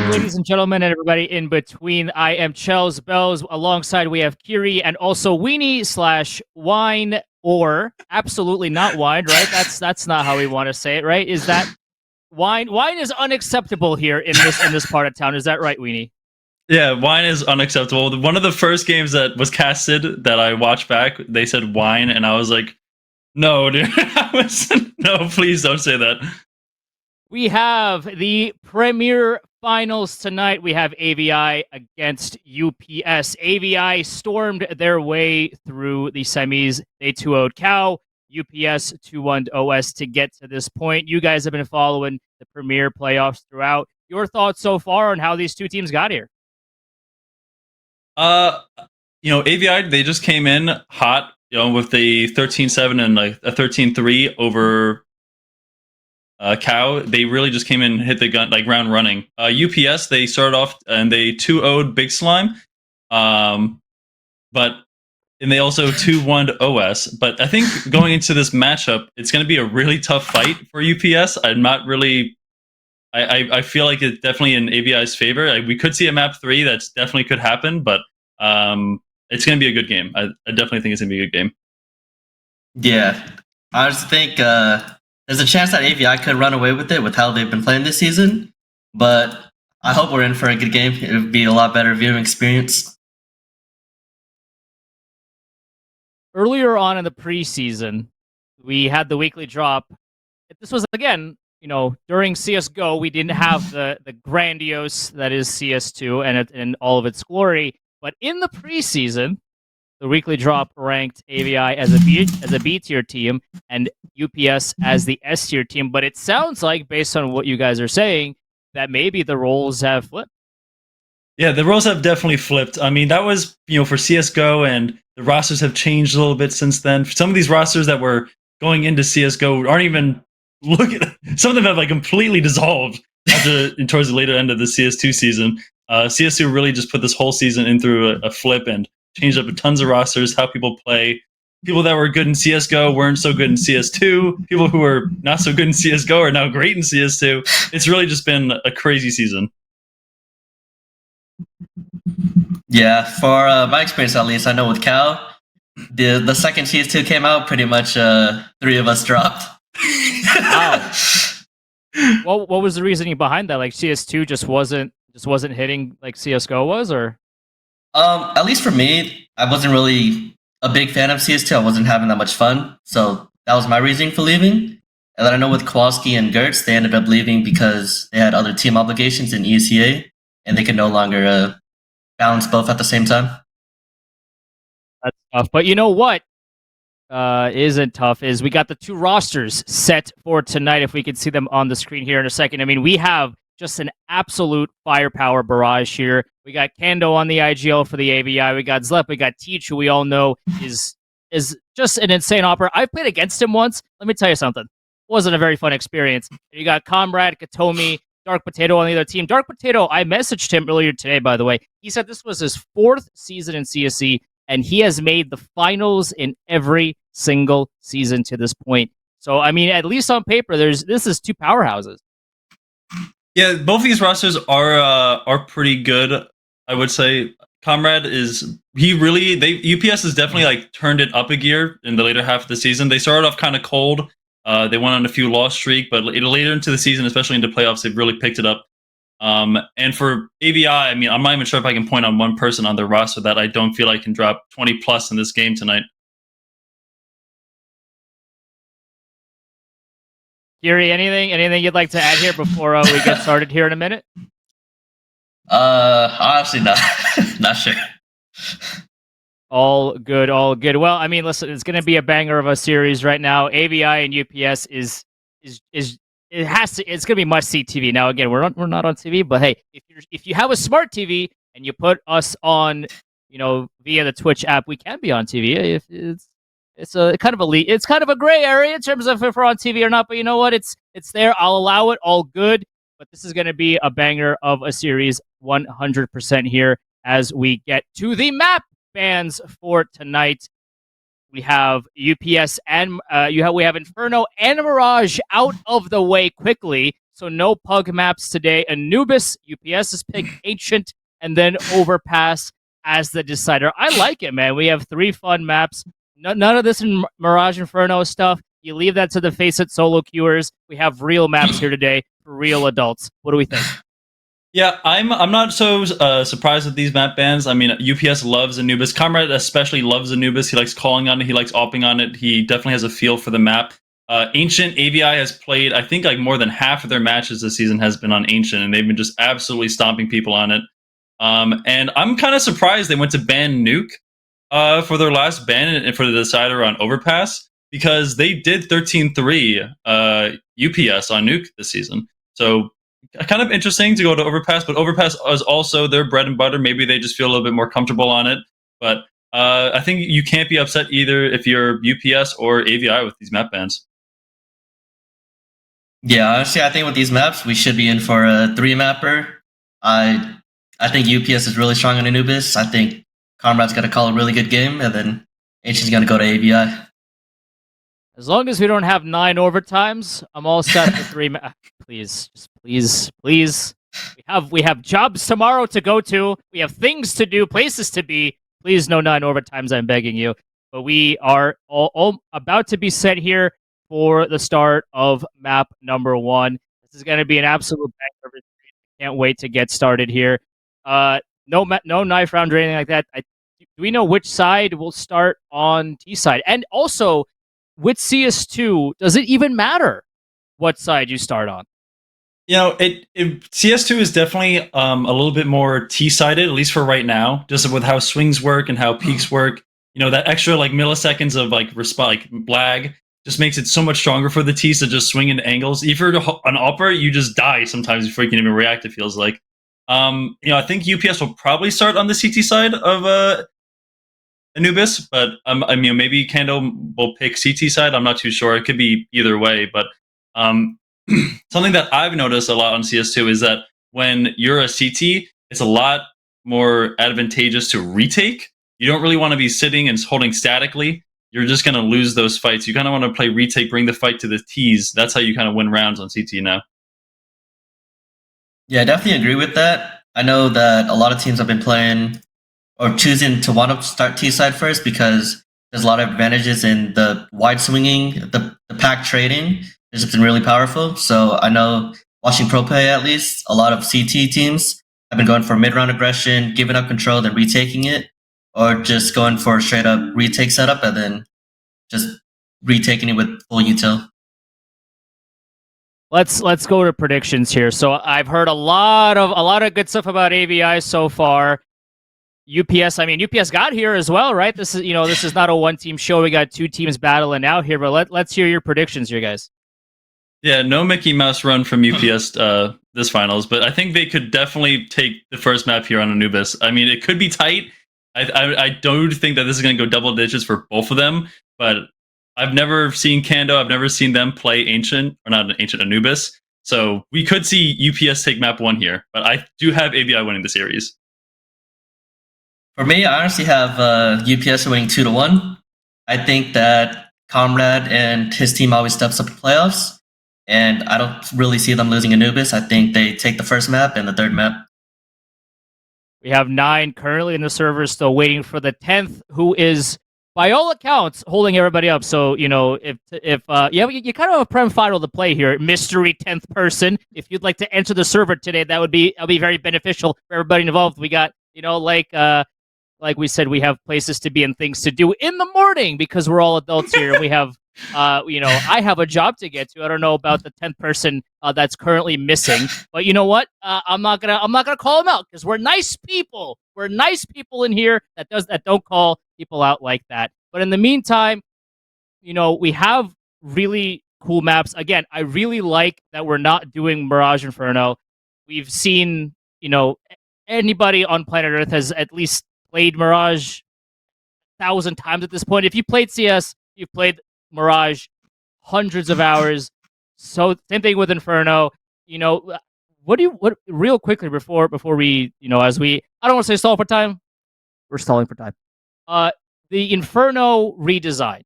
Ladies and gentlemen, and everybody in between, I am Chels Bells. Alongside, we have Kiri and also Weenie slash Wine, or absolutely not wine, right? That's not how we want to say it, right? Is that wine? Wine is unacceptable here in this part of town. Is that right, Weenie? Yeah, wine is unacceptable. One of the first games that was casted that I watched back, they said wine, and I was like, no, dude. No, please don't say that. We have the premier finals tonight. We have AVI against UPS. AVI stormed their way through the semis. They 2-0'd Cow. UPS 2-1'd OS to get to this point. You guys have been following the premier playoffs throughout. Your thoughts so far on how these two teams got here? AVI, they just came in hot, with the 13-7 and like a 13-3 over Cow. They really just came in and hit the gun like ground running. UPS, they started off and they 2-0'd Big Slime, but and they also 2-1'd OS. But I think going into this matchup, it's going to be a really tough fight for UPS. I'm not really. I feel like it's definitely in AVI's favor. Like, we could see a map 3. That's definitely could happen, but it's going to be a good game. I definitely think it's going to be a good game. Yeah, I just think there's a chance that AVI could run away with it with how they've been playing this season, but I hope we're in for a good game. It would be a lot better viewing experience. Earlier on in the preseason, we had the weekly drop. This was, again, during CSGO, we didn't have the grandiose that is CS2 and all of its glory. But in the preseason, the weekly drop ranked AVI as a B tier team and UPS as the S tier team. But it sounds like, based on what you guys are saying, that maybe the roles have flipped. Yeah, the roles have definitely flipped. I mean, that was for CSGO, and the rosters have changed a little bit since then. Some of these rosters that were going into CSGO aren't even looking. Some of them have like completely dissolved towards the later end of the CS2 season. CS2 really just put this whole season in through a flip and changed up tons of rosters, how people play. People that were good in CSGO weren't so good in CS2. People who were not so good in CSGO are now great in CS2. It's really just been a crazy season. Yeah, for my experience at least, I know with Cal, the second CS2 came out, pretty much 3 of us dropped. Wow. What was the reasoning behind that? Like, CS2 just wasn't hitting like CSGO was, or? At least for me, I wasn't really a big fan of CS2. I wasn't having that much fun, so that was my reasoning for leaving. And then I know with Kowalski and Gertz, they ended up leaving because they had other team obligations in ECA, and they could no longer balance both at the same time. That's tough. But you know what isn't tough is we got the 2 rosters set for tonight. If we can see them on the screen here in a second. I mean, we have just an absolute firepower barrage here. We got Kando on the IGL for the AVI. We got Zlep. We got Teach, who we all know is just an insane opera. I've played against him once. Let me tell you something. It wasn't a very fun experience. You got Comrade, Katomi, Dark Potato on the other team. Dark Potato, I messaged him earlier today, by the way. He said this was his 4th season in CSC, and he has made the finals in every single season to this point. So, I mean, at least on paper, this is 2 powerhouses. Yeah, both of these rosters are pretty good. I would say Comrade UPS has definitely like turned it up a gear in the later half of the season. They started off kind of cold. They went on a few loss streak, but later into the season, especially into playoffs, they've really picked it up. And for AVI, I mean, I'm not even sure if I can point on one person on their roster that I don't feel like can drop 20 plus in this game tonight. Kiri, anything you'd like to add here before we get started here in a minute? Honestly, not sure. All good. Well, I mean, listen, it's going to be a banger of a series right now. AVI and UPS it's going to be must see TV. Now, again, we're not on TV, but hey, if you have a smart TV and you put us on, via the Twitch app, we can be on TV. If it's a kind of a gray area in terms of if we're on TV or not. But you know what? It's there. I'll allow it. All good. But this is going to be a banger of a series, 100% here as we get to the map bans for tonight. We have UPS and we have Inferno and Mirage out of the way quickly. So no pug maps today. Anubis, UPS's pick, Ancient, and then Overpass as the decider. I like it, man. We have 3 fun maps. None of this in Mirage Inferno stuff. You leave that to the Face It solo queuers. We have real maps here today for real adults. What do we think? Yeah, I'm not so surprised with these map bans. I mean, UPS loves Anubis. Comrade especially loves Anubis. He likes calling on it. He likes opping on it. He definitely has a feel for the map. Ancient AVI has played, I think, like more than half of their matches this season has been on Ancient, and they've been just absolutely stomping people on it. And I'm kind of surprised they went to ban Nuke for their last ban and for the decider on Overpass, because they did 13-3 UPS on Nuke this season. So kind of interesting to go to Overpass, but Overpass is also their bread and butter. Maybe they just feel a little bit more comfortable on it. But I think you can't be upset either if you're UPS or AVI with these map bans. Yeah, honestly, I think with these maps, we should be in for a 3-mapper. I think UPS is really strong on Anubis. I think Comrade's going to call a really good game, and then Ancient's going to go to AVI. As long as we don't have 9 overtimes, I'm all set for 3. Please, just please. We have jobs tomorrow to go to. We have things to do, places to be. Please, no 9 overtimes. I'm begging you. But we are all about to be set here for the start of map number 1. This is going to be an absolute banger. Can't wait to get started here. No knife round or anything like that. Do we know which side will start on T side? And also, with CS2, does it even matter what side you start on? You know, CS2 is definitely a little bit more T-sided, at least for right now, just with how swings work and how peaks work. You know, that extra like milliseconds of like lag just makes it so much stronger for the T's to just swing into angles. If you're an upper, you just die sometimes before you can even react, it feels like. You know, I think UPS will probably start on the CT side of Anubis, but I mean, maybe Kando will pick CT side. I'm not too sure. It could be either way, but something that I've noticed a lot on CS2 is that when you're a CT, it's a lot more advantageous to retake. You don't really want to be sitting and holding statically. You're just going to lose those fights. You kind of want to play retake, bring the fight to the T's. That's how you kind of win rounds on CT now. Yeah, I definitely agree with that. I know that a lot of teams have been playing or choosing to want to start T side first because there's a lot of advantages in the wide swinging, the pack trading. It's been really powerful. So I know watching pro play, at least, a lot of CT teams have been going for mid-round aggression, giving up control, then retaking it, or just going for a straight-up retake setup and then just retaking it with full util. Let's go to predictions here. So I've heard a lot of good stuff about AVI so far. UPS, I mean, UPS got here as well, right? This is not a one-team show. We got 2 teams battling out here, but let's hear your predictions here, guys. Yeah, no Mickey Mouse run from UPS this finals, but I think they could definitely take the first map here on Anubis. I mean, it could be tight. I don't think that this is going to go double digits for both of them, but I've never seen Kando. I've never seen them play Ancient, or not Ancient, Anubis. So we could see UPS take map 1 here, but I do have AVI winning the series. For me, I honestly have UPS winning 2-1. I think that Comrade and his team always steps up in playoffs, and I don't really see them losing Anubis. I think they take the first map and the third map. We have 9 currently in the server, still waiting for the 10th, who is, by all accounts, holding everybody up. So, you know, if you kind of have a prem final to play here, mystery 10th person. If you'd like to enter the server today, that'll be very beneficial for everybody involved. We got, like we said, we have places to be and things to do in the morning because we're all adults here. We have, I have a job to get to. I don't know about the 10th person that's currently missing, but you know what? I'm not gonna call him out because we're nice people. We're nice people in here that don't call people out like that. But in the meantime, you know, we have really cool maps. Again, I really like that we're not doing Mirage Inferno. We've seen, you know, anybody on planet Earth has at least played Mirage 1,000 times at this point. If you played CS, you've played Mirage hundreds of hours. So same thing with Inferno. You know, what real quickly before we, you know, as we, I don't want to say stall for time. We're stalling for time. The Inferno redesign,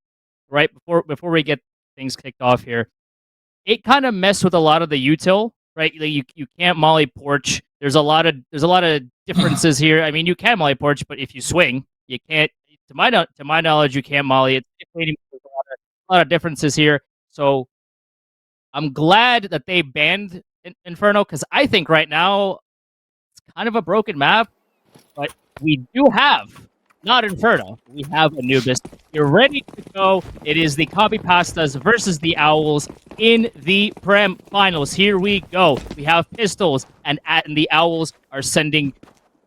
right? Before we get things kicked off here, it kind of messed with a lot of the util right? Like, you can't molly porch. There's a lot of differences here. I mean, you can molly porch, but if you swing, you can't. To my knowledge, you can't molly it. There's a lot of differences here. So I'm glad that they banned Inferno, because I think right now it's kind of a broken map. But we do have, not Inferno, we have Anubis. You're ready to go. It is the Copypastas versus the Owls in the Prem Finals. Here we go. We have pistols, and the Owls are sending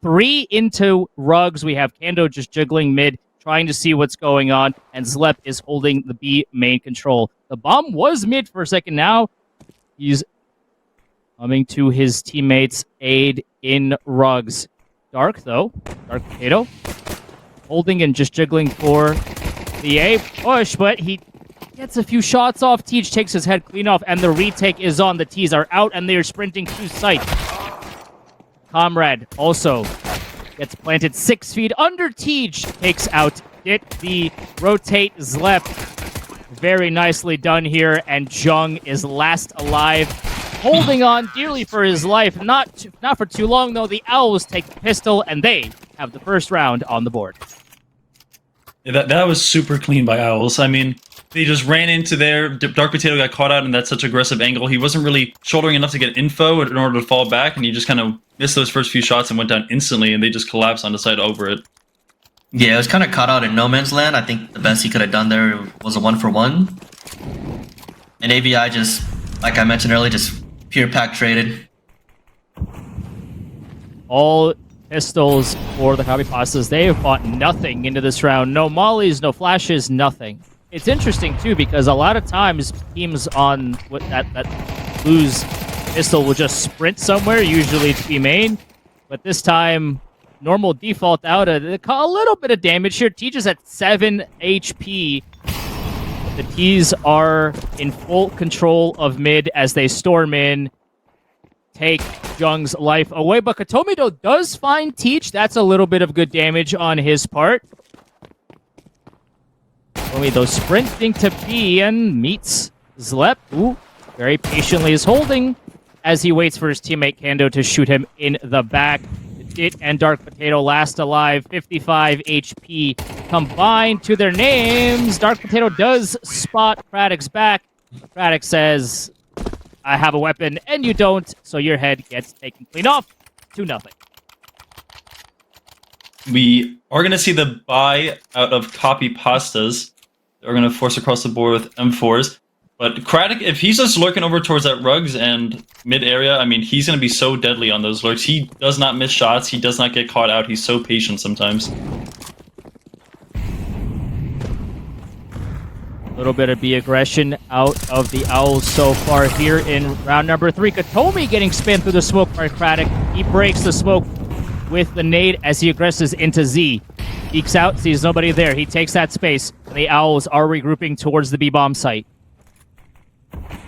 3 into rugs. We have Kando just jiggling mid, trying to see what's going on, and Zlep is holding the B main control. The bomb was mid for a second. Now he's coming to his teammates' aid in rugs. Dark, though. Dark Potato. Holding and just jiggling for the A push, but he gets a few shots off. Teach takes his head clean off, and the retake is on. The T's are out, and they are sprinting to site. Comrade also gets planted 6 feet under. Teach takes out it. The rotate Zlep. Very nicely done here, and Jung is last alive, holding on dearly for his life. Not for too long, though. The Owls take the pistol, and they have the first round on the board. Yeah, that was super clean by Owls. I mean, they just ran into there. Dark Potato got caught out in that such aggressive angle. He wasn't really shouldering enough to get info in order to fall back, and he just kind of missed those first few shots and went down instantly, and they just collapsed on the side over it. Yeah, it was kind of caught out in no man's land. I think the best he could have done there was a 1-for-1. And AVI just, like I mentioned earlier, just pure pack traded. All pistols for the Copypastas. They have bought nothing into this round. No mollies, no flashes, nothing. It's interesting, too, because a lot of times teams on that lose pistol will just sprint somewhere, usually to be main. But this time, normal default out a little bit of damage here. Teach is at 7 HP. The T's are in full control of mid as they storm in, take Jung's life away. But Katomido does find Teach. That's a little bit of good damage on his part. Katomido sprinting to B and meets Zlep, who very patiently is holding as he waits for his teammate Kando to shoot him in the back. It and Dark Potato last alive, 55 HP combined to their names. Dark Potato does spot Craddock's back. Craddock says, I have a weapon and you don't, so your head gets taken clean off. 2-0. We are going to see the buy out of Copypastas. They're going to force across the board with M4s. But Craddock, if he's just lurking over towards that rugs and mid area, I mean, he's going to be so deadly on those lurks. He does not miss shots. He does not get caught out. He's so patient sometimes. A little bit of B aggression out of the Owls so far here in round number 3. Katomi getting spin through the smoke by Craddock. He breaks the smoke with the nade as he aggresses into Z. Peeks out, sees nobody there. He takes that space. And the Owls are regrouping towards the B-bomb site.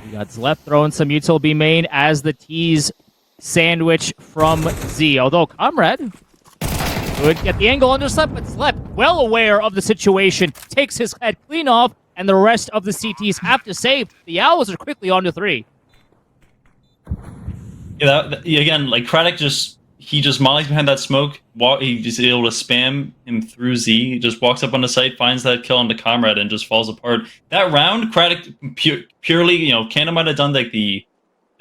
We got Zlep throwing some util B main as the T's sandwich from Z. Although Comrade could get the angle under Zlep, but Zlep, well aware of the situation, takes his head clean off, and the rest of the CTs have to save. The Owls are quickly on to 3. Yeah, again, like Craddock he just mollies behind that smoke. He's just able to spam him through Z. He just walks up on the site, finds that kill on the Comrade, and just falls apart. That round, Craddock purely, Kanda might have done like the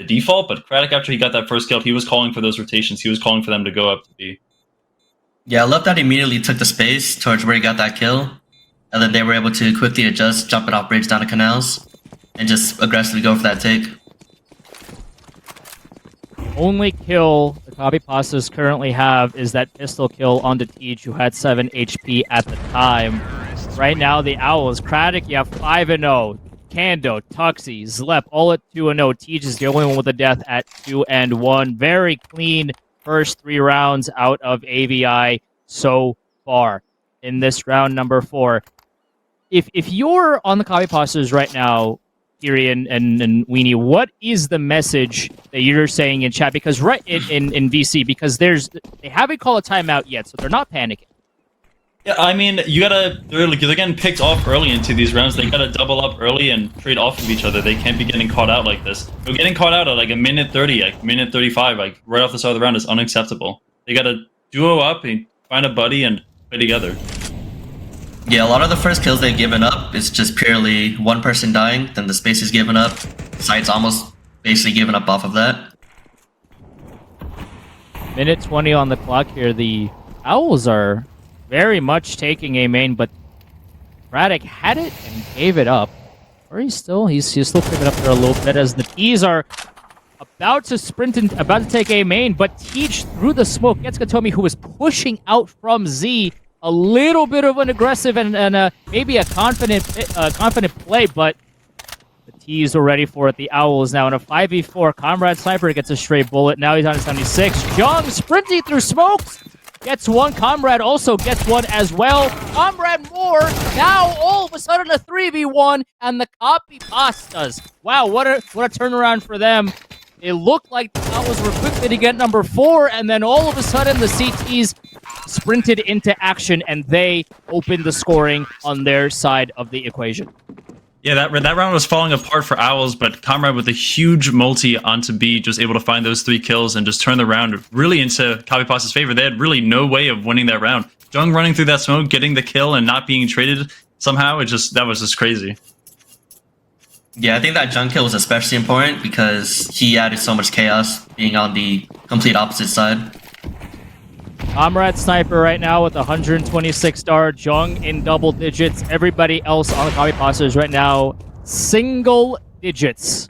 default, but Craddock, after he got that first kill, he was calling for those rotations. He was calling for them to go up to B. Yeah, I love that he immediately took the space towards where he got that kill, and then they were able to quickly adjust, jumping off bridge down to canals, and just aggressively go for that take. Only kill the Copypastas currently have is that pistol kill on the Teach, who had 7 HP at the time. Right now, the Owls, Craddock, you have 5-0. Kando, Tuxi, Zlep, all at 2-0. Teach is the only one with a death at 2-1. Very clean first 3 rounds out of AVI so far in this round number 4. If you're on the Copypastas right now, Kiri and Weenie, what is the message that you're saying in chat? Because in VC, because they haven't called a timeout yet, so they're not panicking. Yeah, I mean, they're getting picked off early into these rounds. They gotta double up early and trade off of each other. They can't be getting caught out like this. They're getting caught out at like a minute 30, like minute 35, like right off the start of the round is unacceptable. They gotta duo up and find a buddy and play together. Yeah, a lot of the first kills they've given up is just purely one person dying, then the space is given up. Site's almost basically given up off of that. Minute 20 on the clock here. The Owls are very much taking a main, but Braddock had it and gave it up. Or he's still picking up there a little bit as the T's are about to sprint and about to take a main, but Teach through the smoke gets Katomi, who is pushing out from Z. A little bit of an aggressive and maybe a confident play, but the T's are ready for it. The Owls now in a 5v4. Comrade Sniper gets a straight bullet. Now he's on 76. Jung sprinting through smokes. Gets one. Comrade also gets one as well. Comrade more. Now all of a sudden a 3v1 and the Copypastas. Wow, what a turnaround for them. It looked like the Owls were quickly to get number 4, and then all of a sudden the CTs sprinted into action and they opened the scoring on their side of the equation. Yeah, that round was falling apart for Owls, but Comrade with a huge multi onto B, just able to find those 3 kills and just turn the round really into Copypastas' favor. They had really no way of winning that round. Jung running through that smoke, getting the kill and not being traded somehow, that was just crazy. Yeah, I think that Jung kill was especially important because he added so much chaos being on the complete opposite side. Comrade Sniper right now with 126 star. Jung in double digits. Everybody else on the Copypastas right now single digits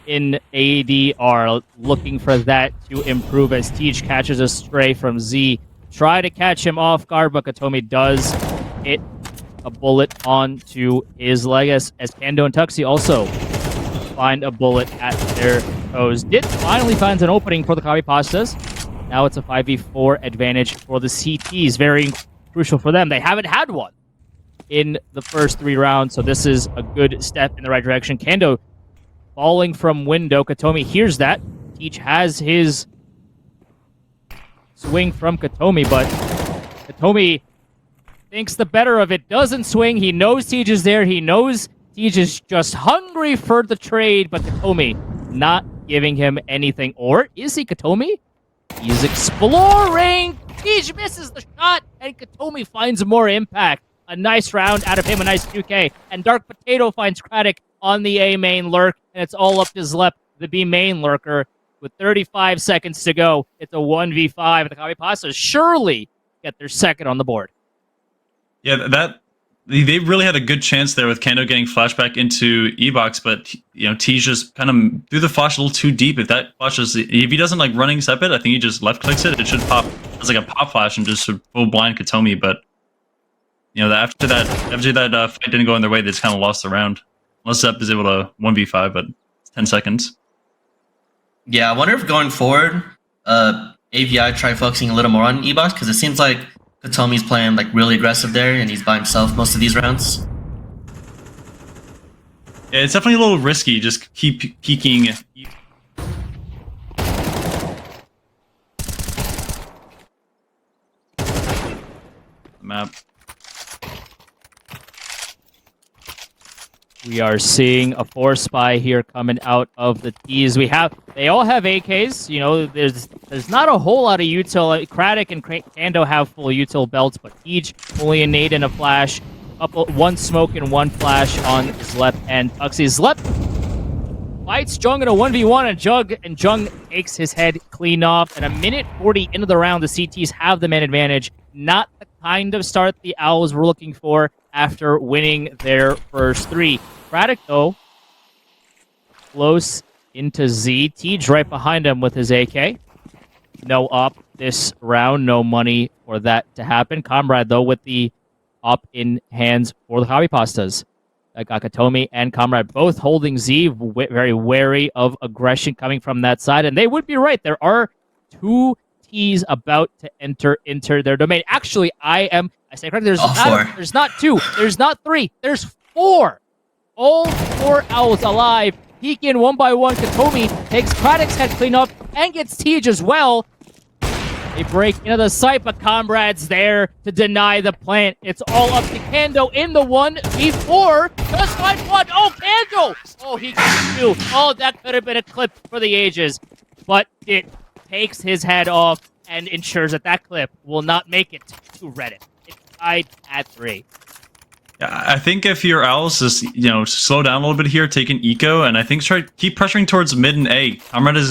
in ADR. Looking for that to improve as Teach catches a stray from Z. Try to catch him off guard, but Katomi does hit a bullet onto his leg as Kando and Tuxi also find a bullet at their toes. Did finally finds an opening for the Copypastas. Now it's a 5v4 advantage for the CTs. Very crucial for them. They haven't had one in the first 3 rounds, so this is a good step in the right direction. Kando falling from window. Katomi hears that. Teach has his swing from Katomi, but Katomi thinks the better of it. Doesn't swing. He knows Teach is there. He knows Teach is just hungry for the trade, but Katomi not giving him anything. Or is he Katomi? He's exploring. Teach misses the shot, and Katomi finds more impact. A nice round out of him, a nice 2K. And Dark Potato finds Craddock on the A main lurk, and it's all up to Zlep, the B main lurker. With 35 seconds to go, it's a 1v5. The Copypastas surely get their second on the board. Yeah, they really had a good chance there with Kando getting flashback into E-Box, but T just kind of threw the flash a little too deep. If he doesn't like running step it, I think he just left clicks it. It should pop as like a pop flash and just full blind Katomi. But after that fight didn't go in their way, they just kind of lost the round. Unless Zep is able to 1v5, but it's 10 seconds. Yeah, I wonder if going forward, AVI try focusing a little more on E-Box because it seems like Katomi's playing like really aggressive there, and he's by himself most of these rounds. Yeah, it's definitely a little risky. Just keep peeking. Map. We are seeing a 4 spy here coming out of the T's. They all have AKs. There's not a whole lot of util. Craddock and Kando have full util belts, but each only a nade and a flash. One smoke and 1 flash on Zlep and Tuxi. Zlep fights Jung in a 1v1, and Jung takes his head clean off. And a minute 40 into the round, the CTs have the man advantage. Not the kind of start the Owls were looking for after winning their first 3. Craddock, though, close into Z. Tej right behind him with his AK. No op this round. No money for that to happen. Comrade, though, with the op in hands for the Copypastas. Katomi and Comrade both holding Z, very wary of aggression coming from that side. And they would be right. There are 2 T's about to enter their domain. Actually, I say correctly, there's not 2, there's not 3, there's 4. All 4 Owls alive. Peek in one by one. Katomi takes Craddock's head clean up and gets Tej as well. They break into the site, but Comrade's there to deny the plant. It's all up to Kando in the 1v4. Just find one. Oh, Kando! Oh, he gets two. Oh, that could have been a clip for the ages. But it takes his head off and ensures that that clip will not make it to Reddit. It's tied at 3. Yeah, I think if your Owls just slow down a little bit here, take an eco, and I think keep pressuring towards mid and A. Comrade is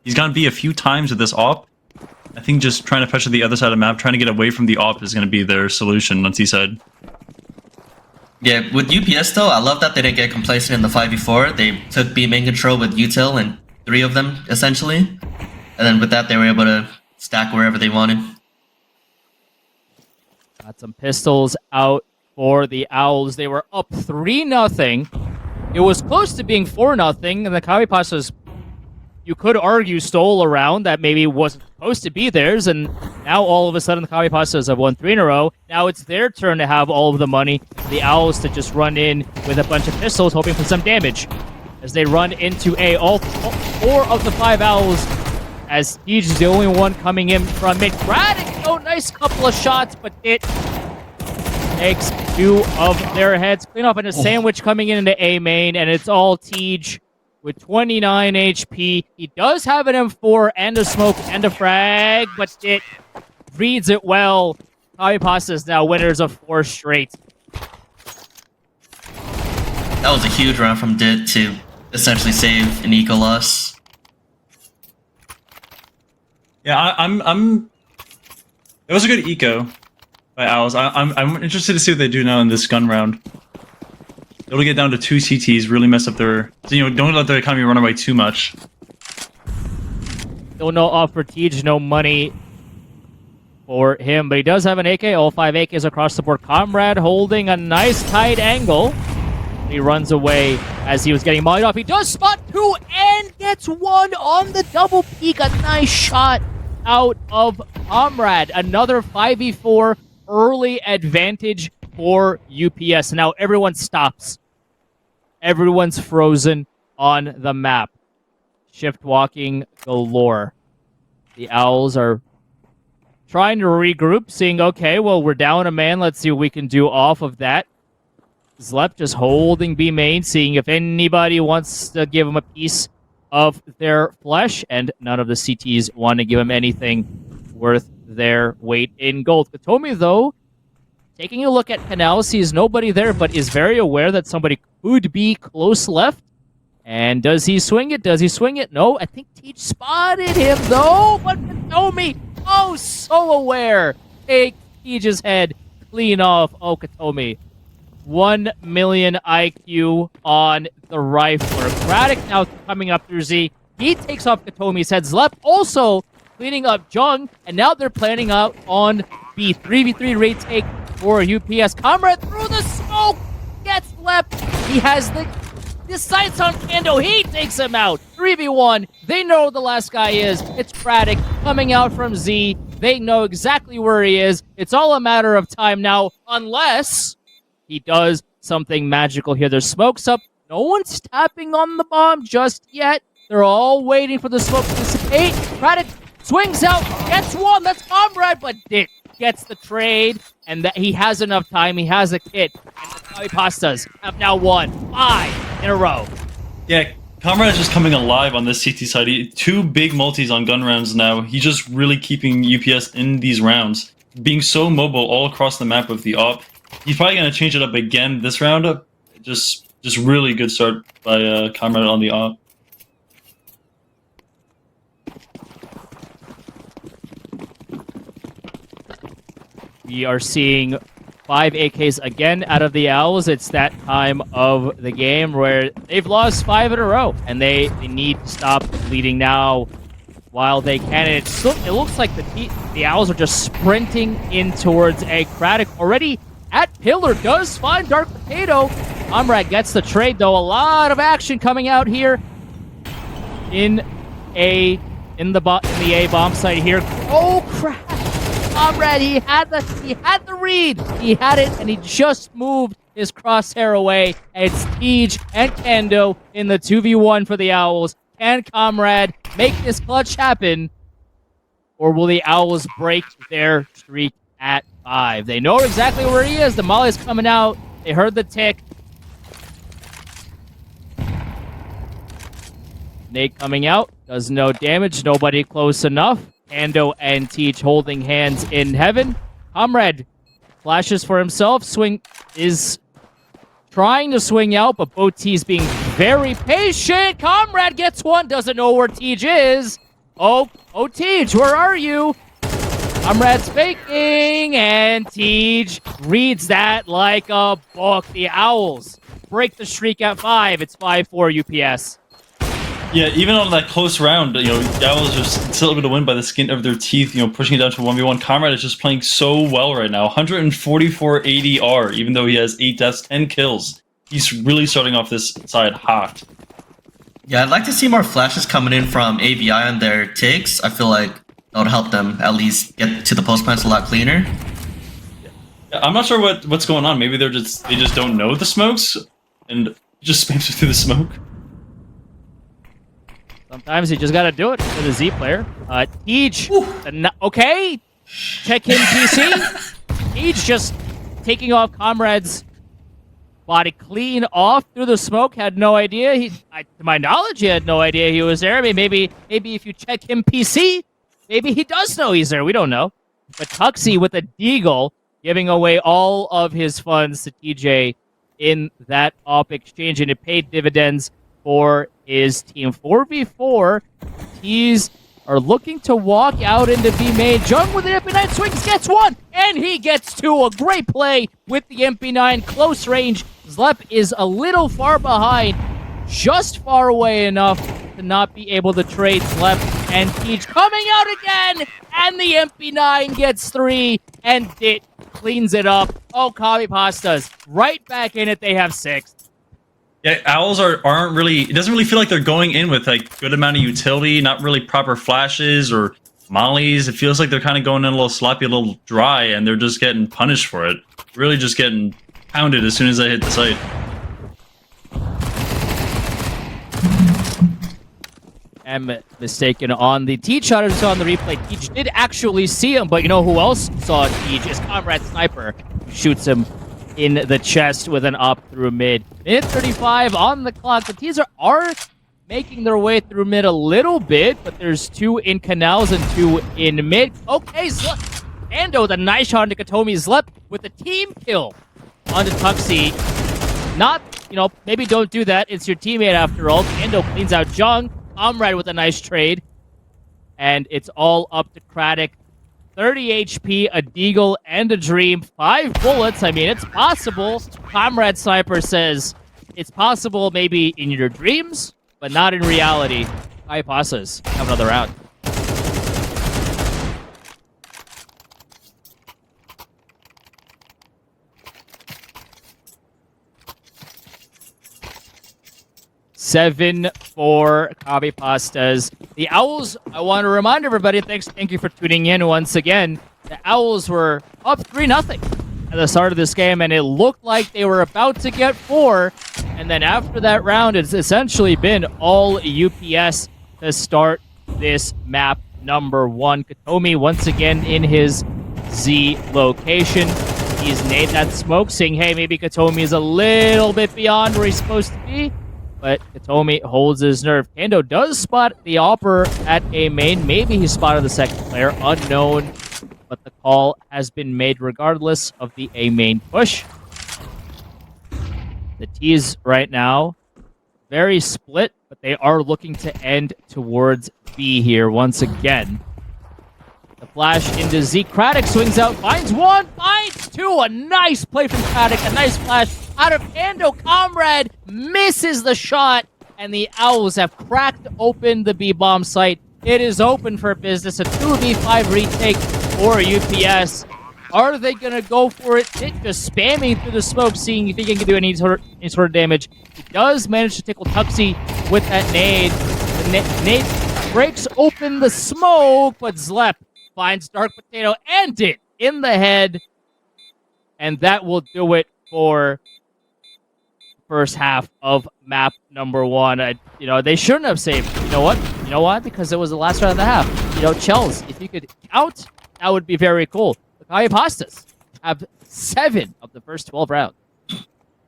he's gone B a few times with this op. I think just trying to pressure the other side of the map, trying to get away from the op is going to be their solution on C side. Yeah, with UPS though, I love that they didn't get complacent in the 5v4. They took B main control with util and 3 of them essentially, and then with that they were able to stack wherever they wanted. Got some pistols out for the Owls. They were up 3-0. It was close to being 4-0, and the Copypastas, you could argue, stole around that maybe wasn't supposed to be theirs, and now all of a sudden the Copypastas have won 3 in a row. Now it's their turn to have all of the money. The Owls to just run in with a bunch of pistols, hoping for some damage. As they run into A, all 4 of the 5 Owls, as Siege is the only one coming in from mid. Braddock, oh, nice couple of shots, but it takes 2 of their heads. Clean up, and a sandwich coming in into A main, and it's all Tej with 29 HP. He does have an M4 and a smoke and a frag, but it reads it well. Copypastas now winners of 4 straight. That was a huge round from Dit to essentially save an eco loss. Yeah, it was a good eco by Owls. I'm interested to see what they do now in this gun round. It'll get down to 2 CTs, really mess up their... don't let their economy run away too much. Still no offer Tej, no money for him, but he does have an AK, all 5 AKs across the board. Comrade holding a nice tight angle. He runs away as he was getting mollied off. He does spot 2 and gets 1 on the double peek. A nice shot out of Comrade. Another 5v4 early advantage for UPS. Now everyone stops. Everyone's frozen on the map. Shift walking galore. The Owls are trying to regroup, seeing, okay, well, we're down a man. Let's see what we can do off of that. Zlep just holding B main, seeing if anybody wants to give him a piece of their flesh, and none of the CTs want to give him anything worth their weight in gold. Katomi, though, taking a look at Canal, sees nobody there, but is very aware that somebody could be close left. And does he swing it? Does he swing it? No, I think Tej spotted him, though. But Katomi, oh, so aware. Take Tej's head clean off. Oh, Katomi. 1 million IQ on the rifler. Braddock now coming up through Z. He takes off Katomi's head. Zlep also cleaning up Jung, and now they're planning out on B. 3v3 raid take for UPS. Comrade through the smoke gets Zlep. He has the sights on Kando. He takes him out. 3v1. They know who the last guy is. It's Braddock coming out from Z. They know exactly where he is. It's all a matter of time now, unless he does something magical here. There's smokes up. No one's tapping on the bomb just yet. They're all waiting for the smoke to dissipate. Braddock swings out, gets 1. That's Comrade, but Dit gets the trade, and that he has enough time. He has a kit. And the Copypastas have now won 5 in a row. Yeah, Comrade is just coming alive on this CT side. 2 big multis on gun rounds now. He's just really keeping UPS in these rounds, being so mobile all across the map with the op. He's probably going to change it up again this round. Just really good start by Comrade on the op. We are seeing 5 AKs again out of the Owls. It's that time of the game where they've lost 5 in a row, and they need to stop leading now while they can. And it looks like the Owls are just sprinting in towards A. Craddock already at Pillar, does find Dark Potato. Comrade gets the trade, though. A lot of action coming out here in the A bomb site here. Oh crap! Comrade, he had the read. He had it, and he just moved his crosshair away. And it's Tej and Kando in the 2v1 for the Owls. Can Comrade make this clutch happen? or will the Owls break their streak at 5? They know exactly where he is. The Molly's coming out. They heard the tick. Nate coming out. Does no damage. Nobody close enough. Ando and Teach holding hands in heaven. Comrade flashes for himself. Swing is trying to swing out, but Bote's being very patient. Comrade gets one. Doesn't know where Teach is. Oh, Teach, where are you? Comrade's faking, and Teach reads that like a book. The Owls break the streak at 5. It's 5-4 UPS. Yeah, even on that close round, the Owls are still able to win by the skin of their teeth, pushing it down to 1v1. Comrade is just playing so well right now. 144 ADR, even though he has 8 deaths, 10 kills. He's really starting off this side hot. Yeah, I'd like to see more flashes coming in from AVI on their takes. I feel like that would help them at least get to the post plants a lot cleaner. Yeah, I'm not sure what's going on. Maybe they just don't know the smokes and just spams through the smoke. Sometimes you just gotta do it for the Z player. Teach, okay. Check him, PC. Teach just taking off Comrade's body clean off through the smoke. Had no idea. To my knowledge, he had no idea he was there. I mean, maybe if you check him, PC, maybe he does know he's there. We don't know. But Tuxie with a deagle giving away all of his funds to TJ in that op exchange, and it paid dividends for his team. 4v4. Tees are looking to walk out into B main. Jung with an MP9 swings, gets one, and he gets two. A great play with the MP9. Close range. Zlep is a little far behind, just far away enough to not be able to trade Zlep. And Teach coming out again, and the MP9 gets 3, and it cleans it up. Oh, Copypastas right back in it. They have 6. Yeah, Owls aren't really. It doesn't really feel like they're going in with like good amount of utility, not really proper flashes or mollies. It feels like they're kind of going in a little sloppy, a little dry, and they're just getting punished for it. Really, just getting pounded as soon as they hit the site. I'm mistaken on the Teach shot I saw on the replay. Teach did actually see him, but you know who else saw Teach? Is Comrade Sniper, who shoots him in the chest with an op through mid. Minute 35 on the clock. The Tees are making their way through mid a little bit, but there's 2 in canals and 2 in mid. Okay, Ando, the nice shot into Katomi. Zlep with the team kill onto Tuxie. Not, maybe don't do that. It's your teammate after all. Ando cleans out Jung. Comrade with a nice trade. And it's all up to Craddock. 30 HP, a deagle, and a dream. 5 bullets. I mean, it's possible. Comrade Sniper says it's possible maybe in your dreams, but not in reality. Copypastas have another round. Seven for Copypastas. The Owls, I want to remind everybody, thank you for tuning in once again. The Owls were up 3-0 at the start of this game, and it looked like they were about to get 4. And then after that round, it's essentially been all UPS to start this map number 1. Katomi once again in his Z location. He's made that smoke, saying, hey, maybe Katomi is a little bit beyond where he's supposed to be. But Katomi holds his nerve. Kando does spot the Opper at A main. Maybe he spotted the second player. Unknown. But the call has been made regardless of the A main push. The T's right now, very split, but they are looking to end towards B here once again. The flash into Z. Craddock swings out, finds 1, finds 2. A nice play from Craddock. A nice flash out of Ando. Comrade misses the shot, and the Owls have cracked open the B-bomb site. It is open for business. A 2v5 retake for UPS. Are they going to go for it? It just spamming through the smoke, seeing if he can do any sort of damage. He does manage to tickle Tuxie with that nade. The nade breaks open the smoke, but Zlep finds Dark Potato and it in the head. And that will do it for first half of map number 1. They shouldn't have saved. You know what? You know why? Because it was the last round of the half. You know, Chels, if you could count, that would be very cool. The Copypastas have 7 of the first 12 rounds.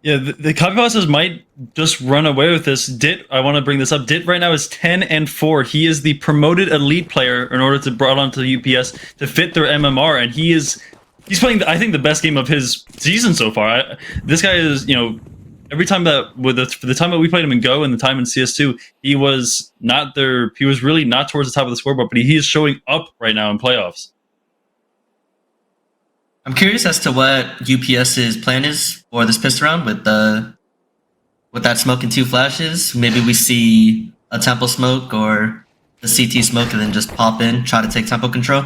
Yeah, the Copypastas might just run away with this. Dit, I want to bring this up. Dit right now is 10-4. He is the promoted elite player in order to brought onto the UPS to fit their MMR, and he's playing, I think, the best game of his season so far. This guy is, you know, every time that for the time that we played him in Go and the time in CS2, he was not there. He was really not towards the top of the scoreboard, but he is showing up right now in playoffs. I'm curious as to what UPS's plan is for this pistol round with that smoke and 2 flashes. Maybe we see a tempo smoke or the CT smoke and then just pop in, try to take tempo control.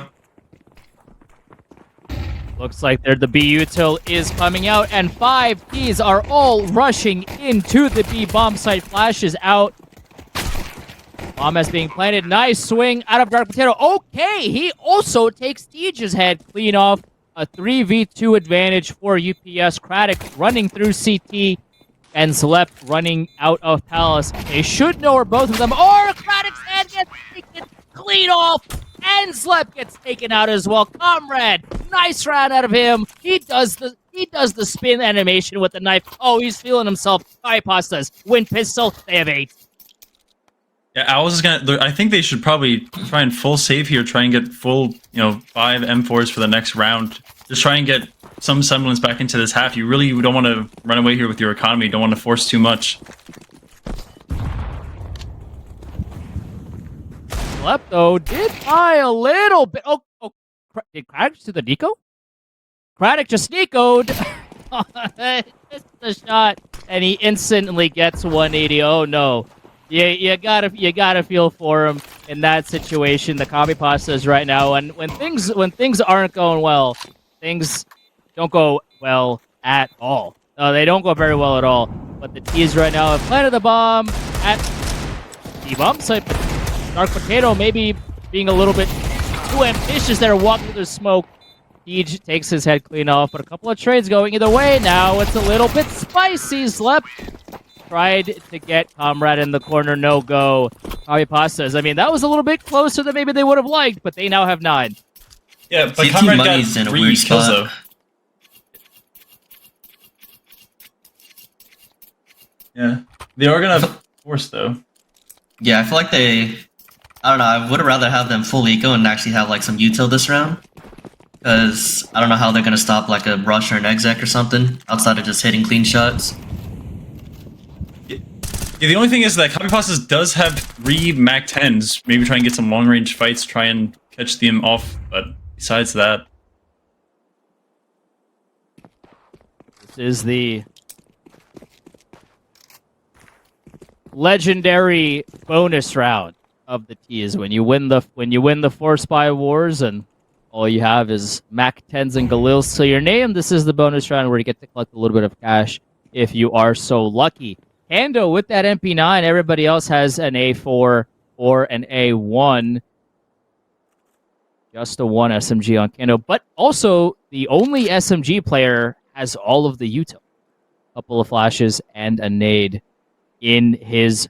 Looks like the B util is coming out, and 5 Ps are all rushing into the B bomb site. Flashes out. Bomb is being planted. Nice swing out of Dark Potato. Okay, he also takes Tiege's head clean off. A 3v2 advantage for UPS. Craddock running through CT and Zlep running out of Palace. They should know where both of them are. Craddock's head gets taken clean off, and Zlep gets taken out as well. Comrade, nice round out of him. He does the spin animation with the knife. Oh, he's feeling himself. Copypastas win pistol. They have 8. Yeah, Owls is gonna. I think they should probably try and full save here. Try and get full, 5 M4s for the next round. Just try and get some semblance back into this half. You really don't want to run away here with your economy. You don't want to force too much. Klepto did buy a little bit. Oh, did Craddock just do the Nico? Craddock just Nico'd. Just a shot, and he instantly gets 180. Oh no. You gotta feel for him in that situation. The Copypastas right now, and when things aren't going well, things don't go well at all. They don't go very well at all. But the T's right now have planted the bomb at the bomb site. Dark Potato maybe being a little bit too ambitious there, walking through the smoke. Siege takes his head clean off, but a couple of trades going either way. Now it's a little bit spicy. Slept. Tried to get Comrade in the corner, no go. Copypastas, I mean, that was a little bit closer than maybe they would have liked, but they now have 9. Yeah, but CT Comrade got Money's in a 3 weird kills, spot. though. Yeah. They are going to force, though. Yeah, I feel like I don't know, I would have rather have them full eco and actually have like some util this round. Because I don't know how they're going to stop like a rush or an exec or something outside of just hitting clean shots. Yeah, the only thing is that Copypastas does have 3 Mac 10s. Maybe try and get some long range fights, try and catch them off. But besides that, This is the legendary bonus round of the T's when you win the 4 Spy Wars and all you have is Mac 10s and Galils to your name. This is the bonus round where you get to collect a little bit of cash if you are so lucky. Hando with that MP9, everybody else has an A4 or an A1. Just a 1 SMG on Kando, but also the only SMG player has all of the util. Couple of flashes and a nade in his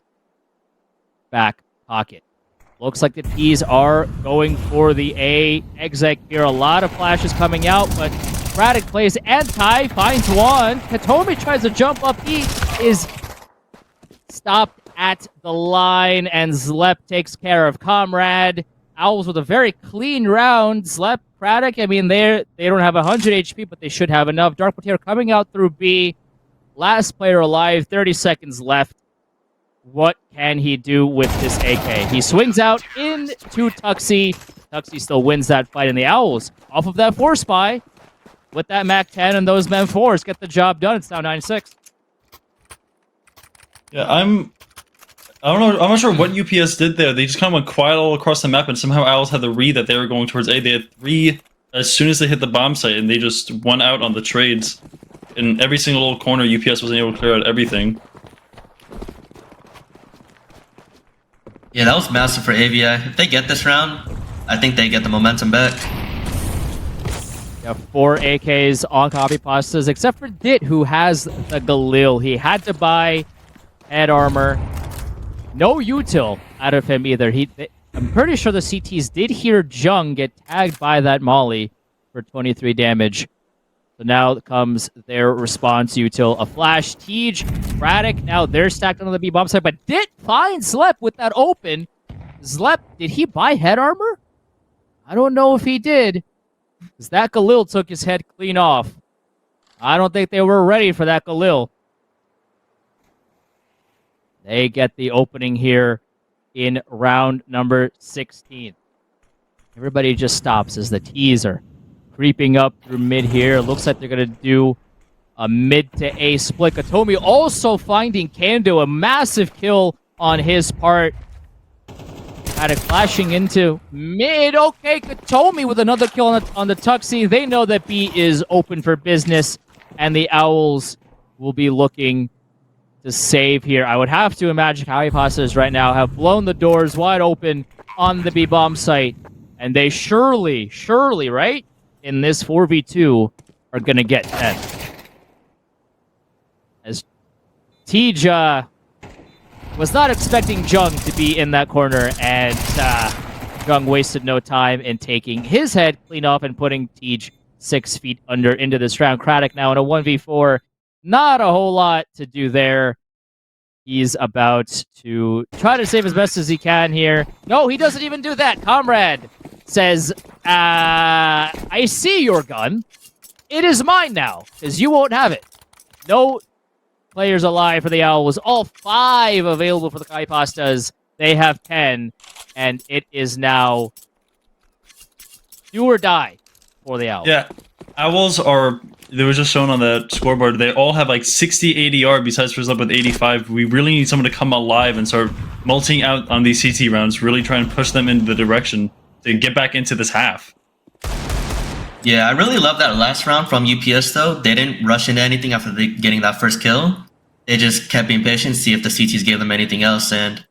back pocket. Looks like the T's are going for the A exec here. A lot of flashes coming out, but Craddock plays anti, finds one. Katomi tries to jump up. He is stopped at the line, and Zlep takes care of Comrade. Owls with a very clean round. Zlep, Craddock, I mean, they don't have 100 HP, but they should have enough. Dark Potato coming out through B. Last player alive, 30 seconds left. What can he do with this AK? He swings out into Tuxie. Tuxie still wins that fight, and the Owls, off of that 4 Spy, with that Mac 10 and those Men 4s, get the job done. It's now 9-6. yeah, I don't know. I'm not sure what UPS did there. They just kind of went quiet all across the map, and somehow Owls had the read that they were going towards A. They had 3 as soon as they hit the bomb site, and they just won out on the trades. In every single little corner, UPS wasn't able to clear out everything. Yeah, that was massive for AVI. If they get this round, I think they get the momentum back. Yeah, 4 AKs on Copypastas, except for Dit, who has the Galil. He had to buy head armor. No util out of him either. I'm pretty sure the CTs did hear Jung get tagged by that Molly for 23 damage. So now comes their response util. A flash, Tej, Braddock, now they're stacked on the B bomb side, but did find Zlep with that open. Zlep, did he buy head armor? I don't know if he did, because that Galil took his head clean off. I don't think they were ready for that Galil. They get the opening here in round number 16. Everybody just stops as the T's are creeping up through mid here. Looks like they're going to do a mid to A split. Katomi also finding Kando, a massive kill on his part. Had it flashing into mid. Okay, Katomi with another kill on the Tuxie. They know that B is open for business, and the Owls will be looking to save here. I would have to imagine Copypastas right now have blown the doors wide open on the B bomb site, and they surely, right, in this 4v2 are going to get 10. As Tej was not expecting Jung to be in that corner, and Jung wasted no time in taking his head clean off and putting Tej 6 feet under into this round. Craddock now in a 1v4. Not a whole lot to do there. He's about to try to save as best as he can here. No, he doesn't even do that. Comrade says, I see your gun. It is mine now, because you won't have it. No players alive for the Owls. All 5 available for the Copypastas. They have 10, and it is now do or die for the Owls. Yeah, Owls are, they were just shown on the scoreboard, they all have like 60 ADR besides Frizzle with 85. We really need someone to come alive and start multing out on these CT rounds, really try and push them in the direction to get back into this half. Yeah, I really love that last round from UPS though. They didn't rush into anything after getting that first kill. They just kept being patient, see if the CTs gave them anything else, and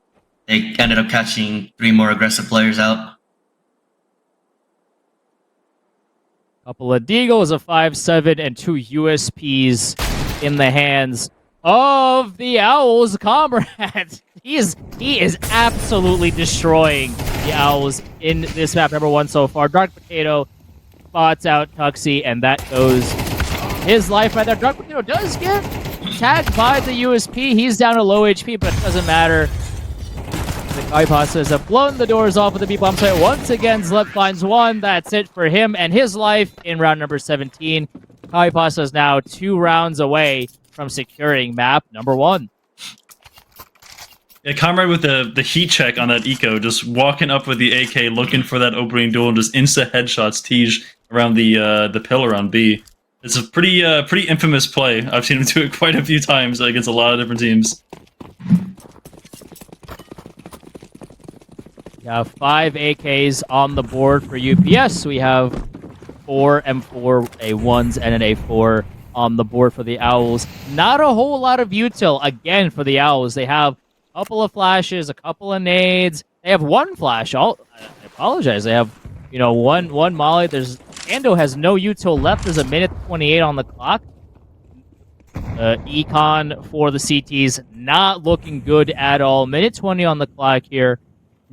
they ended up catching 3 more aggressive players out. Couple of Deagles, a 5-7, and 2 USPs in the hands of the Owls. Comrade, he is absolutely destroying the Owls in this map number 1 so far. Dark Potato spots out Tuxie, and that goes his life right there. Dark Potato does get tagged by the USP. He's down to low HP, but it doesn't matter. The Copypastas have blown the doors off of the B-bomb site. Once again, Zlep finds 1. That's it for him and his life in round number 17. Copypastas now 2 rounds away from securing map number 1. Yeah, Comrade with the heat check on that eco, just walking up with the AK, looking for that opening duel, and just insta headshots Tej around the pillar on B. It's a pretty infamous play. I've seen him do it quite a few times against a lot of different teams. We have 5 AKs on the board for UPS. We have 4 M4 A1s and an A4 on the board for the Owls. Not a whole lot of util again for the Owls. They have a couple of flashes, a couple of nades. They have 1 flash. I apologize. They have, one molly. Ando has no util left. There's a minute 28 on the clock. Econ for the CTs not looking good at all. Minute 20 on the clock here.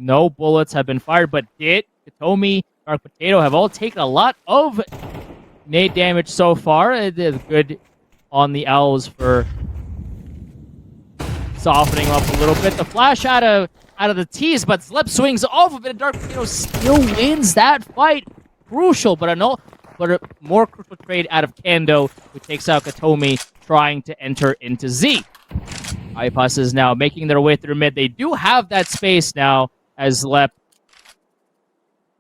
No bullets have been fired, but Katomi, Dark Potato have all taken a lot of nade damage so far. It is good on the Owls for softening them up a little bit. The flash out of the tees, but Zlep swings off of it, and Dark Potato still wins that fight. Crucial, but a more crucial trade out of Kando, who takes out Katomi, trying to enter into Z. Copypastas is now making their way through mid. They do have that space now, as Zlep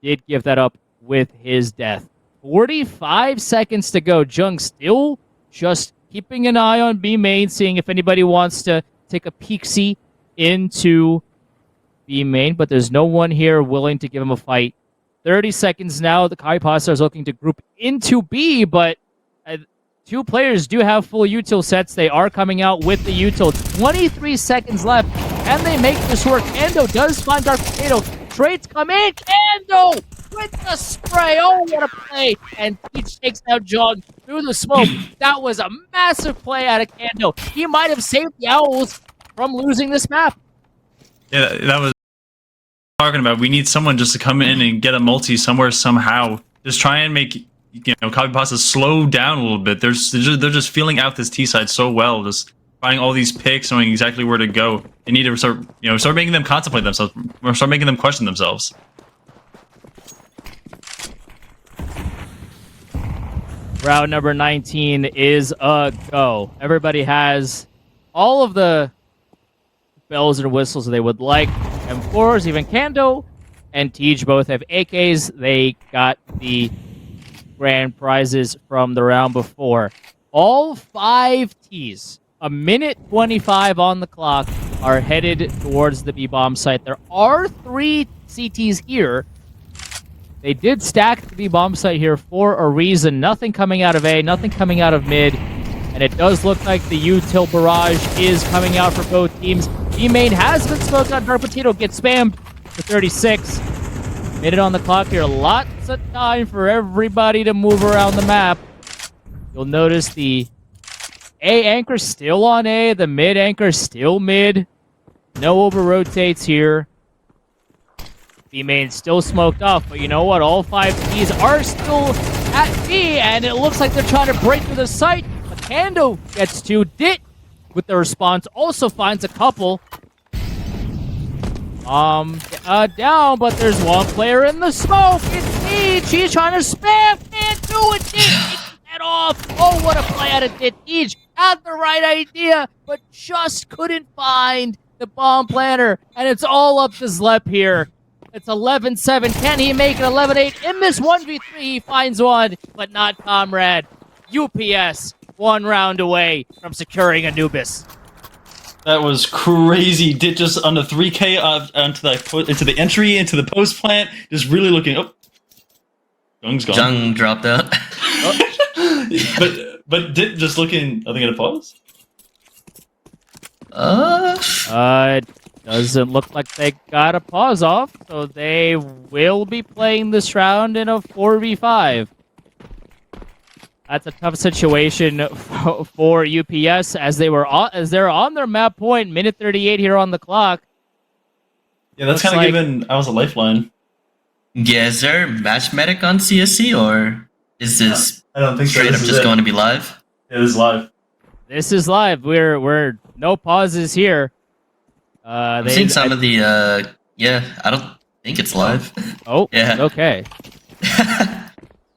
did give that up with his death. 45 seconds to go. Jung still just keeping an eye on B main, seeing if anybody wants to take a peek-see into B main, but there's no one here willing to give him a fight. 30 seconds now. The Copypastas is looking to group into B, but 2 players do have full util sets. They are coming out with the util. 23 seconds left. Can they make this work? Kando does find Dark Potato. Trades come in. Kando with the spray. Oh, what a play. And he takes out Jung through the smoke. That was a massive play out of Kando. He might have saved the Owls from losing this map. Yeah, that was talking about. We need someone just to come in and get a multi somewhere somehow. Just try and make Copypastas slow down a little bit. They're just feeling out this T side so well. Just finding all these picks, knowing exactly where to go. They need to start making them contemplate themselves, or start making them question themselves. Round number 19 is a go. Everybody has all of the bells and whistles they would like. M4s, even Kando and Tej both have AKs. They got the grand prizes from the round before. All 5 Ts, a minute 25 on the clock, are headed towards the B-bomb site. There are 3 CTs here. They did stack the B-bomb site here for a reason. Nothing coming out of A, nothing coming out of mid. And it does look like the util barrage is coming out for both teams. B-main has been smoked on. Dark Potato gets spammed for 36. Minute on the clock here. Lots of time for everybody to move around the map. You'll notice the A anchor still on A. The mid anchor still mid. No over rotates here. B-main still smoked off, but you know what? All 5 Ts are still at B, and it looks like they're trying to break through the site. But Kando gets 2. Dit with the response also finds a couple. Down, but there's one player in the smoke. It's Tej. He's trying to spam. Can't do it. Dit takes that off. Oh, what a play out of Dit. Tej had the right idea, but just couldn't find the bomb planter, and it's all up to Zlep here. It's 11-7. Can he make it 11-8? In this 1v3, he finds one, but not Comrade. UPS, 1 round away from securing Anubis. That was crazy. Did just on the 3K into the entry, into the post plant, just really looking up. Jung's gone. Jung dropped out. but Dit just looking, I think, at a pause. Doesn't look like they got a pause off, so they will be playing this round in a 4v5. That's a tough situation for UPS as they're on their map point. Minute 38 here on the clock. Yeah, that's kind of giving I was a lifeline. Yeah, is there match medic on CSC, or is this I don't think straight up just going to be live? It is live. This is live. We're no pauses here. I've seen some of the yeah, I don't think it's live. Oh, yeah. Okay.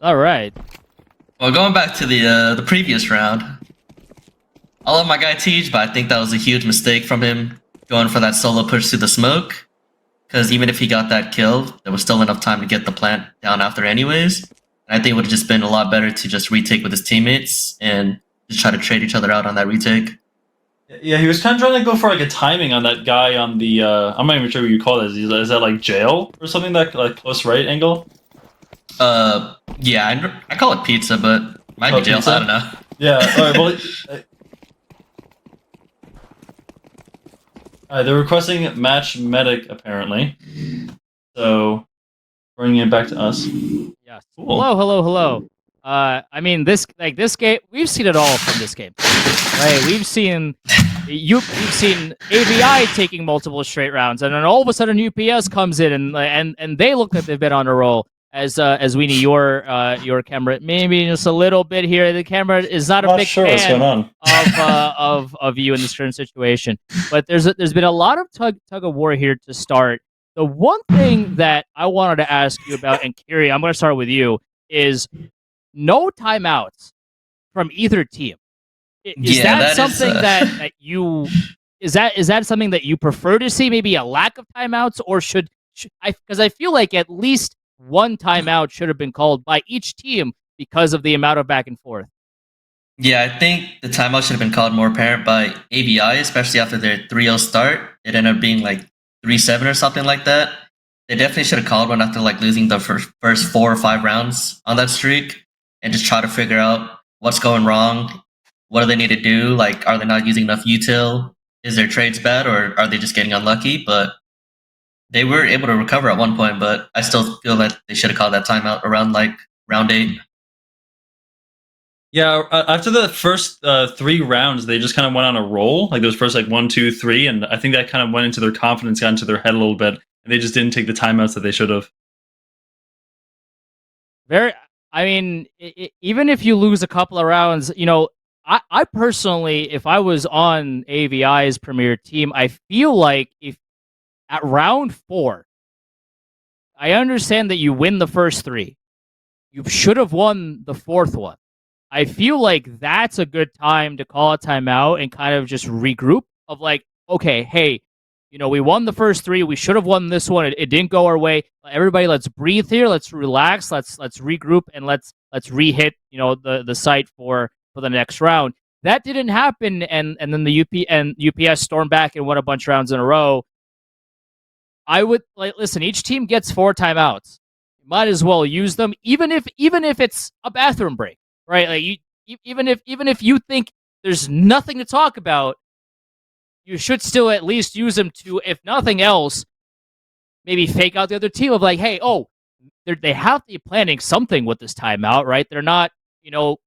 All right. Well, going back to the previous round, I love my guy Tej, but I think that was a huge mistake from him going for that solo push through the smoke. Because even if he got that kill, there was still enough time to get the plant down after anyways. And I think it would have just been a lot better to just retake with his teammates and just try to trade each other out on that retake. Yeah, he was kind of trying to go for like a timing on that guy on the. I'm not even sure what you call it. Is that like jail or something, that like close right angle? Yeah, I call it pizza, but might be jail. Pizza? I don't know. Yeah. All right. Well, they're requesting match medic apparently. So bringing it back to us. Yes. Cool. Hello. I mean, this game, we've seen it all from this game, right? We've seen AVI taking multiple straight rounds, and then all of a sudden UPS comes in and they look like they've been on a roll. As Weenie, your camera maybe just a little bit here. The camera is not a big sure what's fan going on. of you in this current situation, but there's been a lot of tug of war here to start. The one thing that I wanted to ask you about, and Kiri, I'm going to start with you, is no timeouts from either team. Is that something that you is that something that you prefer to see? Maybe a lack of timeouts, or should because I feel like at least one timeout should have been called by each team because of the amount of back and forth. Yeah, I think the timeout should have been called more apparent by AVI, especially after their 3-0 start. It ended up being like 3-7 or something like that. They definitely should have called one after like losing the first 4 or 5 rounds on that streak and just try to figure out what's going wrong. What do they need to do? Like, are they not using enough util? Is their trades bad, or are they just getting unlucky? But they were able to recover at one point, but I still feel that they should have called that timeout around like round 8. Yeah, after the first 3 rounds, they just kind of went on a roll. Like those first like 1, 2, 3, and I think that kind of went into their confidence, got into their head a little bit. and they just didn't take the timeouts that they should have. Very. I mean, even if you lose a couple of rounds, I personally, if I was on AVI's premier team, I feel like if at round 4, I understand that you win the first 3. You should have won the 4th one. I feel like that's a good time to call a timeout and kind of just regroup of like, okay, hey, we won the first 3. We should have won this one. It didn't go our way. Everybody, let's breathe here. Let's relax. Let's regroup and let's re-hit, the site for the next round. That didn't happen, and then the UPS stormed back and won a bunch of rounds in a row. I would listen. Each team gets 4 timeouts. You might as well use them, even if it's a bathroom break, right? Like even if you think there's nothing to talk about, you should still at least use them to, if nothing else, maybe fake out the other team of like, hey, they have to be planning something with this timeout, right? They're not,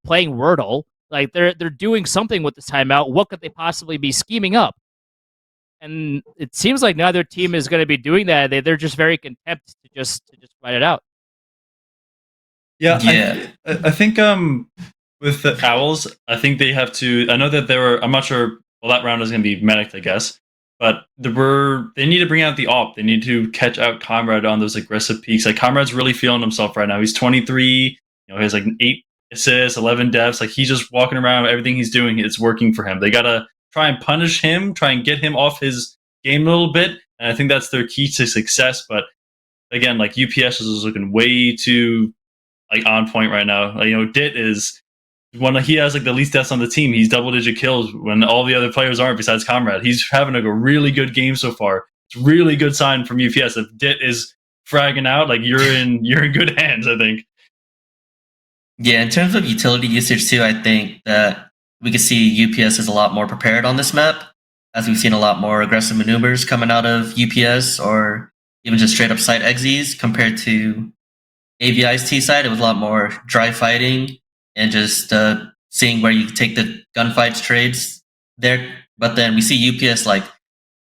playing Wordle. Like they're doing something with this timeout. What could they possibly be scheming up? And it seems like neither team is going to be doing that. They're just very content to just write it out. Yeah, Yeah. I think with the Owls, I think they have to. I know that there were. I'm not sure. Well, that round is going to be medic, I guess. But they need to bring out the op. They need to catch out Comrade on those aggressive peaks. Like Comrade's really feeling himself right now. He's 23. He has like 8 assists, 11 deaths. Like he's just walking around. Everything he's doing, it's working for him. They gotta try and punish him, try and get him off his game a little bit. And I think that's their key to success. But again, like UPS is looking way too like on point right now. Like, Dit is he has like the least deaths on the team. He's double-digit kills when all the other players aren't. Besides Comrade, he's having like a really good game so far. It's a really good sign from UPS. If Dit is fragging out, like you're in good hands, I think. Yeah, in terms of utility usage too, I think that we could see UPS is a lot more prepared on this map, as we've seen a lot more aggressive maneuvers coming out of UPS or even just straight up site exes compared to AVI's T side. It was a lot more dry fighting and just seeing where you take the gunfights trades there. But then we see UPS, like,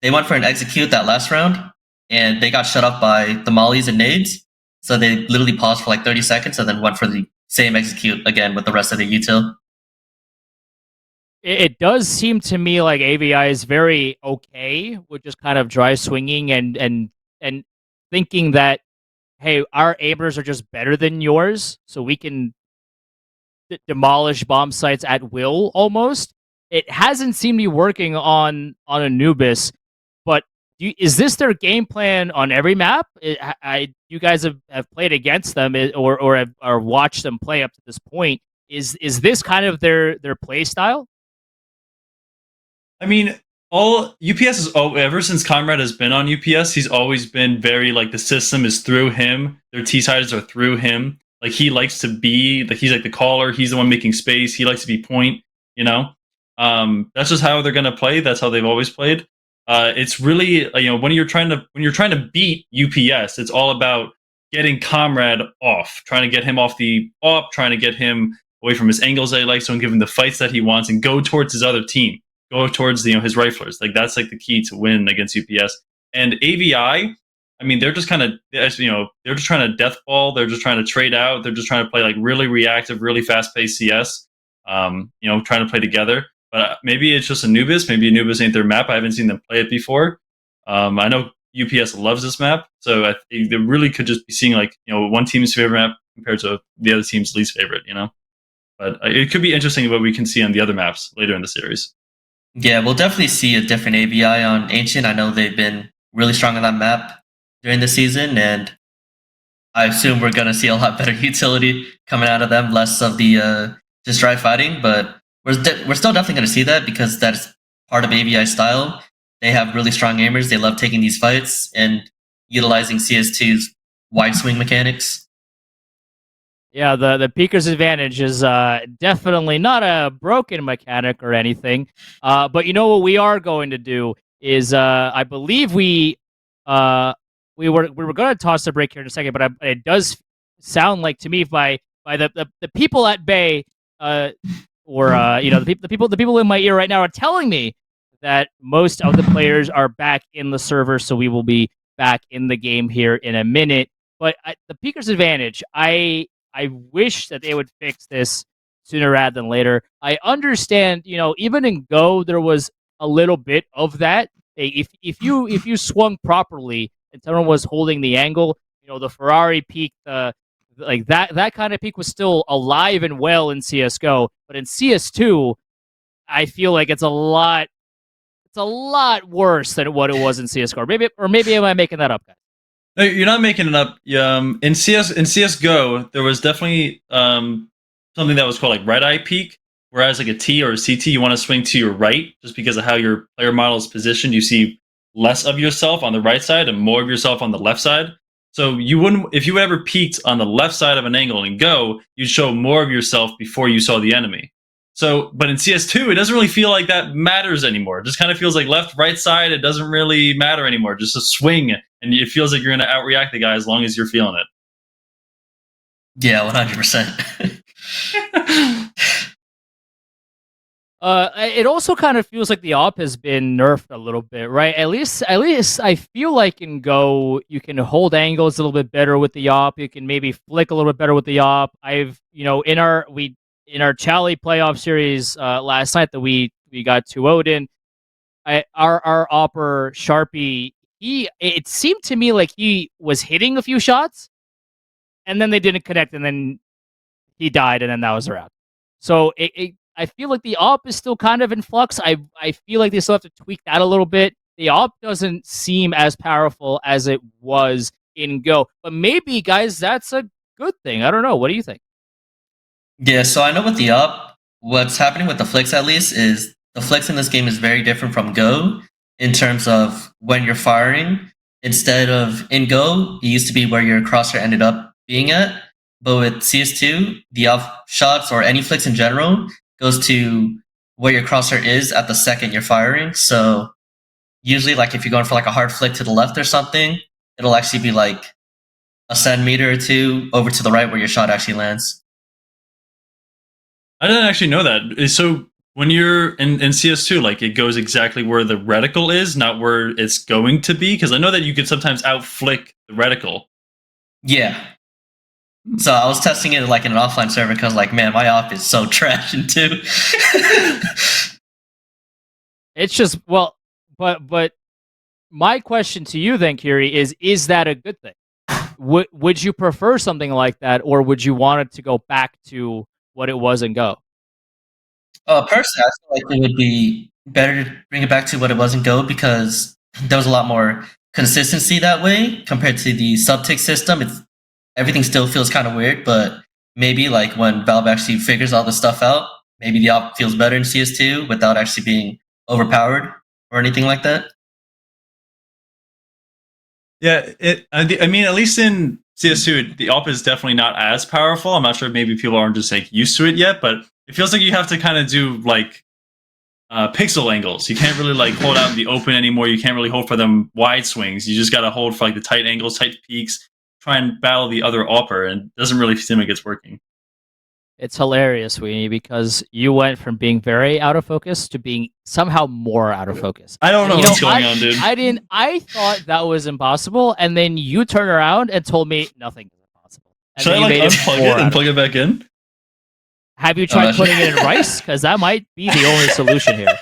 they went for an execute that last round, and they got shut up by the mollies and nades. So they literally paused for like 30 seconds and then went for the same execute again with the rest of the util. It does seem to me like AVI is very okay with just kind of dry swinging and thinking that, hey, our aimers are just better than yours, so we can demolish bomb sites at will almost. It hasn't seemed to be working on Anubis, but is this their game plan on every map? You guys have played against them or watched them play up to this point. Is this kind of their play style? I mean, all UPS is ever since Comrade has been on UPS, he's always been very like the system is through him. Their T-siders are through him. Like he likes to be like he's like the caller. He's the one making space. He likes to be point. That's just how they're gonna play. That's how they've always played. It's really when you're trying to beat UPS, it's all about getting Comrade off, trying to get him off the op, trying to get him away from his angles that he likes, so give him the fights that he wants, and go towards his other team. Go towards his riflers. Like that's like the key to win against UPS. And AVI, I mean, they're just kind of they're just trying to death ball. They're just trying to trade out. They're just trying to play like really reactive, really fast paced CS. Trying to play together. But maybe it's just Anubis. Maybe Anubis ain't their map. I haven't seen them play it before. I know UPS loves this map, so I think they really could just be seeing like one team's favorite map compared to the other team's least favorite. But it could be interesting what we can see on the other maps later in the series. Yeah, we'll definitely see a different AVI on Ancient. I know they've been really strong on that map during the season, and I assume we're going to see a lot better utility coming out of them, less of the just dry fighting, but we're still definitely going to see that because that's part of AVI style. They have really strong aimers. They love taking these fights and utilizing CS2's wide swing mechanics. Yeah, the Peaker's advantage is definitely not a broken mechanic or anything. But what we are going to do is I believe we were going to toss a break here in a second, but it does sound like to me by the people at Bay or the people in my ear right now are telling me that most of the players are back in the server, so we will be back in the game here in a minute. But the peeker's advantage, I wish that they would fix this sooner rather than later. I understand, even in Go, there was a little bit of that. If you swung properly and someone was holding the angle, the Ferrari peak, like that kind of peak was still alive and well in CS:GO. But in CS2, I feel like it's a lot worse than what it was in CS:GO. Maybe am I making that up, guys? No, you're not making it up. In CS:GO, there was definitely something that was called like red eye peak, whereas like a T or a CT, you want to swing to your right just because of how your player model is positioned. You see less of yourself on the right side and more of yourself on the left side. So you wouldn't, if you ever peeked on the left side of an angle and Go, you'd show more of yourself before you saw the enemy. So, but in CS2, it doesn't really feel like that matters anymore. It just kind of feels like left, right side. It doesn't really matter anymore. Just a swing, and it feels like you're going to outreact the guy as long as you're feeling it. Yeah, 100%. It also kind of feels like the op has been nerfed a little bit, right? At least I feel like in Go you can hold angles a little bit better with the op. You can maybe flick a little bit better with the op. In our Chally playoff series last night that we got 2-0'd in, our opper Sharpie, it seemed to me like he was hitting a few shots, and then they didn't connect, and then he died, and then that was a wrap. So I feel like the op is still kind of in flux. I feel like they still have to tweak that a little bit. The op doesn't seem as powerful as it was in Go, but maybe, guys, that's a good thing. I don't know. What do you think? Yeah, so I know with the up, what's happening with the flicks at least is the flicks in this game is very different from Go in terms of when you're firing. Instead of in Go, it used to be where your crosshair ended up being at. But with CS2, the up shots or any flicks in general goes to where your crosshair is at the second you're firing. So usually, like if you're going for like a hard flick to the left or something, it'll actually be like a centimeter or two over to the right where your shot actually lands. I didn't actually know that. So when you're in CS2, like it goes exactly where the reticle is, not where it's going to be. Because I know that you could sometimes outflick the reticle. Yeah. So I was testing it like in an offline server because, like, man, my op is so trash in 2. It's just but my question to you then, Kiri, is that a good thing? Would you prefer something like that, or would you want it to go back to what it was and Go? Personally, I feel like it would be better to bring it back to what it was in Go because there was a lot more consistency that way compared to the sub-tick system. Everything still feels kind of weird, but maybe like when Valve actually figures all this stuff out, maybe the op feels better in CS2 without actually being overpowered or anything like that. Yeah, I mean, at least in CS2, the op is definitely not as powerful. I'm not sure, maybe people aren't just like used to it yet, but it feels like you have to kind of do like pixel angles. You can't really like hold out in the open anymore. You can't really hold for them wide swings. You just got to hold for like the tight angles, tight peaks, try and battle the other opper, and it doesn't really seem like it's working. It's hilarious, Weenie, because you went from being very out of focus to being somehow more out of focus. I don't know what's going on, dude. I thought that was impossible, and then you turned around and told me nothing is impossible. And Should I like unplug it and plug it back in? Have you tried putting it in rice? Because that might be the only solution here.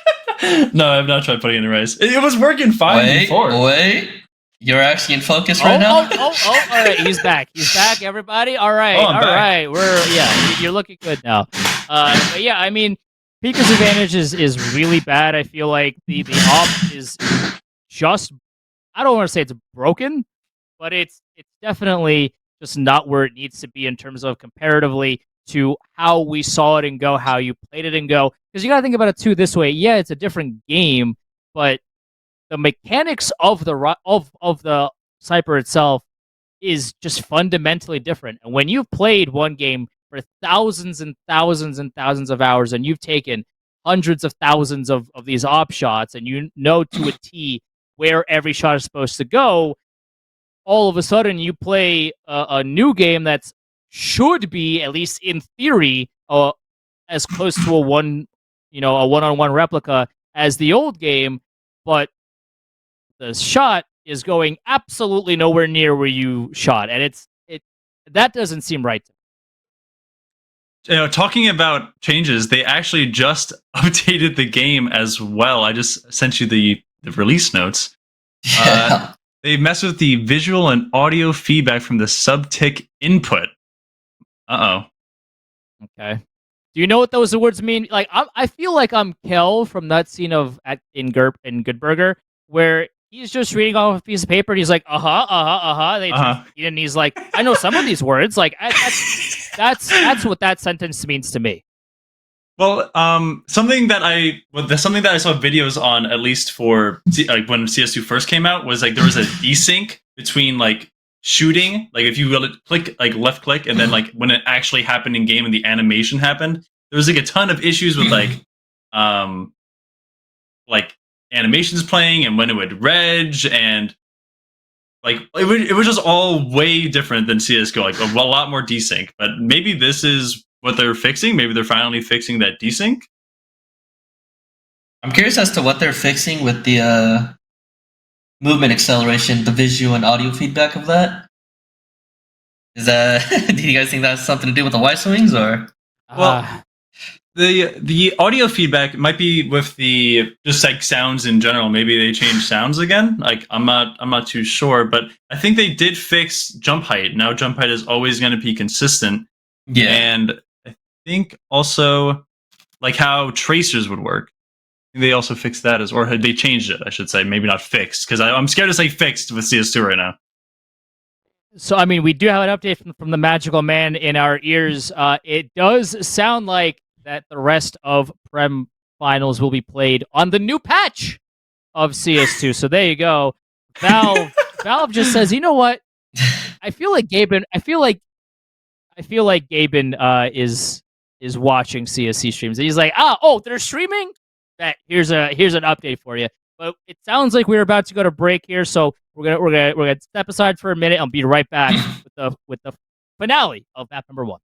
No, I've not tried putting it in rice. It was working fine before. Wait. You're actually in focus right now? All right, he's back. He's back, everybody. All right, all right. You're looking good now. But yeah, I mean, Pika's advantage is really bad. I feel like the op is just, I don't want to say it's broken, but it's definitely just not where it needs to be in terms of comparatively to how we saw it in Go, how you played it in Go. Because you got to think about it too this way. Yeah, it's a different game, but the mechanics of the sniper itself is just fundamentally different. And when you've played one game for thousands and thousands and thousands of hours, and you've taken hundreds of thousands of these op shots, and you know to a T where every shot is supposed to go, all of a sudden you play a new game that's should be, at least in theory, as close to a one-on-one replica as the old game, but the shot is going absolutely nowhere near where you shot, and it that doesn't seem right to me. Talking about changes, they actually just updated the game as well. I just sent you the release notes. Yeah. They mess with the visual and audio feedback from the subtick input. Okay. Do you know what those words mean? Like, I feel like I'm Kel from that scene in Good Burger, where he's just reading off a piece of paper and he's like, and he's like, I know some of these words. Like, that's what that sentence means to me. Well, something that I saw videos on, at least for like when CS2 first came out, was like there was a desync between like shooting, like if you click like left click, and then like when it actually happened in game and the animation happened, there was like a ton of issues with like animations playing and when it would reg, and like it was just all way different than CS:GO, like a lot more desync. But maybe this is what they're fixing. Maybe they're finally fixing that desync. I'm curious as to what they're fixing with the movement acceleration, the visual and audio feedback of that. Is that? Do you guys think that's something to do with the Y swings, or? Well, the audio feedback might be with the just like sounds in general. Maybe they changed sounds again. Like I'm not too sure, but I think they did fix jump height. Now jump height is always going to be consistent. Yeah. And I think also like how tracers would work. They also fixed that, or had they changed it? I should say, maybe not fixed, because I'm scared to say fixed with CS2 right now. So, I mean, we do have an update from the magical man in our ears. It does sound like that the rest of Prem finals will be played on the new patch of CS2. So there you go. Valve just says, you know what? I feel like Gaben is watching CSC streams. And he's like, they're streaming? Here's an update for you. But it sounds like we're about to go to break here, so we're gonna step aside for a minute. I'll be right back with the finale of map number 1.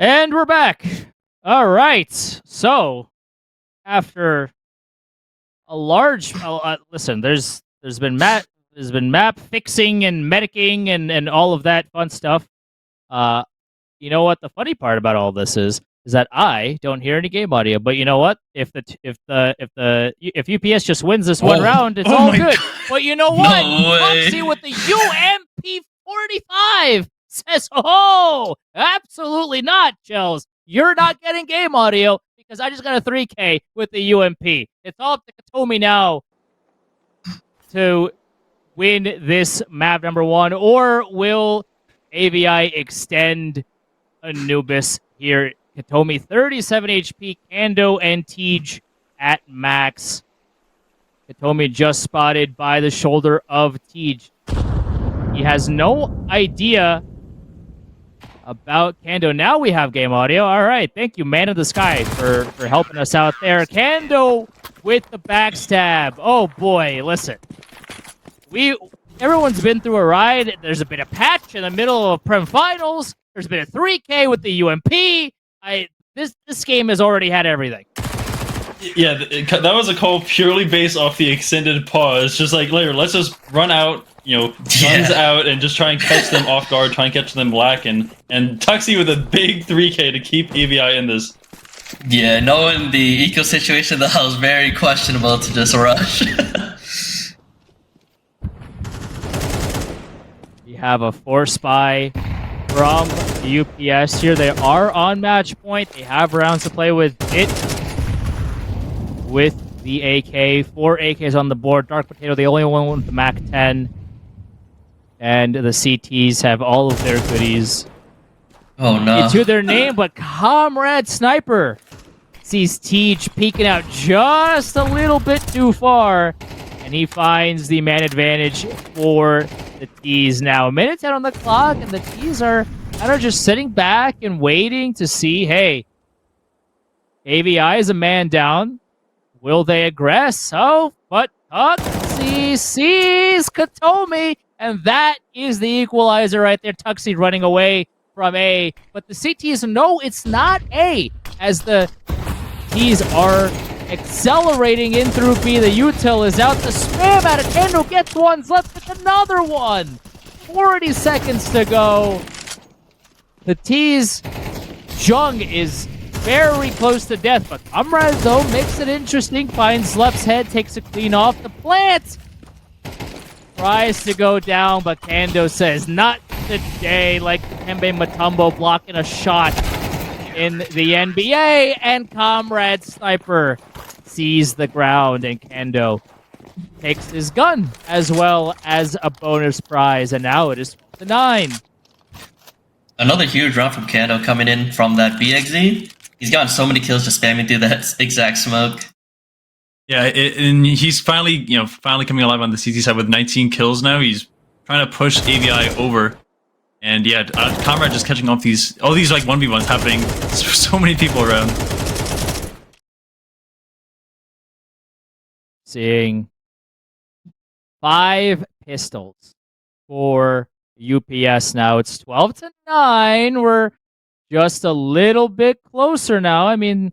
And we're back. All right. So after a large, listen, there's been map fixing and medicing and all of that fun stuff. You know what? The funny part about all this is that I don't hear any game audio. But you know what? If UPS just wins this one round, it's all good. God. But you know what? No way. Foxy with the UMP 45 says, "Oh, absolutely not, Chels. You're not getting game audio because I just got a 3K with the UMP. It's all up to Katomi now to win this map number 1, or will AVI extend Anubis here? Katomi 37 HP, Kando and Tej at max. Katomi just spotted by the shoulder of Tej. He has no idea about Kando. Now we have game audio. All right, thank you, Man of the Sky, for helping us out there. Kando with the backstab. Oh boy, listen. Everyone's been through a ride. There's been a patch in the middle of Prem Finals. There's been a 3K with the UMP. This game has already had everything. Yeah, that was a call purely based off the extended pause. Just like, later, let's just run out, guns out, and just try and catch them off guard, try and catch them lacking. And Tuxie with a big 3K to keep AVI in this. Yeah, knowing the eco situation, that was very questionable to just rush. We have a force spy from the UPS here. They are on match point. They have rounds to play with it. With the AK, 4 AKs on the board. Dark Potato, the only one with the Mac 10. And the CTs have all of their goodies. Oh no. To their name, but Comrade Sniper sees Tej peeking out just a little bit too far. And he finds the man advantage for the T's now. A minute 10 on the clock, and the T's are kind of just sitting back and waiting to see, hey, AVI is a man down. Will they aggress? Oh, but Tuxie sees Katomi, and that is the equalizer right there. Tuxie running away from A, but the CTs know it's not A, as the T's are accelerating in through B. The util is out. The spam out of Kendo gets one's left with another one. 40 seconds to go. The T's Jung is very close to death, but Comrade, though, makes it interesting. Finds Lep's head, takes it clean off. The plant tries to go down, but Kando says, not today, like Kembe Mutombo blocking a shot in the NBA, and Comrade Sniper sees the ground, and Kando takes his gun as well as a bonus prize, and now it is 9. Another huge round from Kando coming in from that BXZ. He's gotten so many kills just spamming through that exact smoke. Yeah, and he's finally coming alive on the CT side with 19 kills now. He's trying to push AVI over. And yeah, Comrade just catching off all these like 1v1s happening. So many people around. Seeing 5 pistols for UPS now. It's 12-9. We're just a little bit closer now. I mean,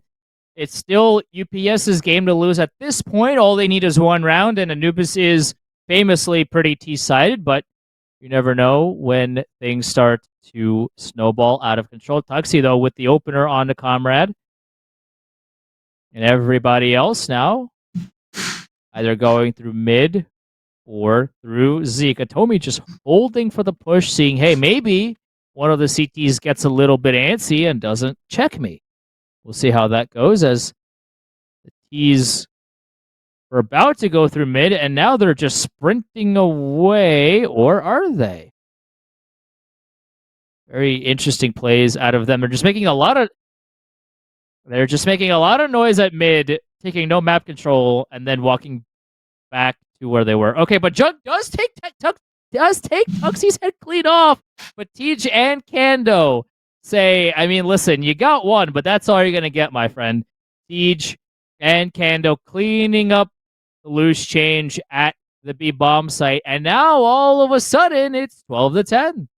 it's still UPS's game to lose at this point. All they need is one round, and Anubis is famously pretty T-sided, but you never know when things start to snowball out of control. Tuxie, though, with the opener on the Comrade. And everybody else now either going through mid or through Zeke. Atomi just holding for the push, seeing, hey, maybe one of the CTs gets a little bit antsy and doesn't check me. We'll see how that goes, as the T's are about to go through mid, and now they're just sprinting away, or are they? Very interesting plays out of them. They're just making a lot of noise at mid, taking no map control, and then walking back to where they were. Okay, but Jug does take Tuxie's head clean off, but Tej and Kando say, I mean, listen, you got one, but that's all you're going to get, my friend. Tej and Kando cleaning up the loose change at the B bomb site, and now all of a sudden it's 12-10.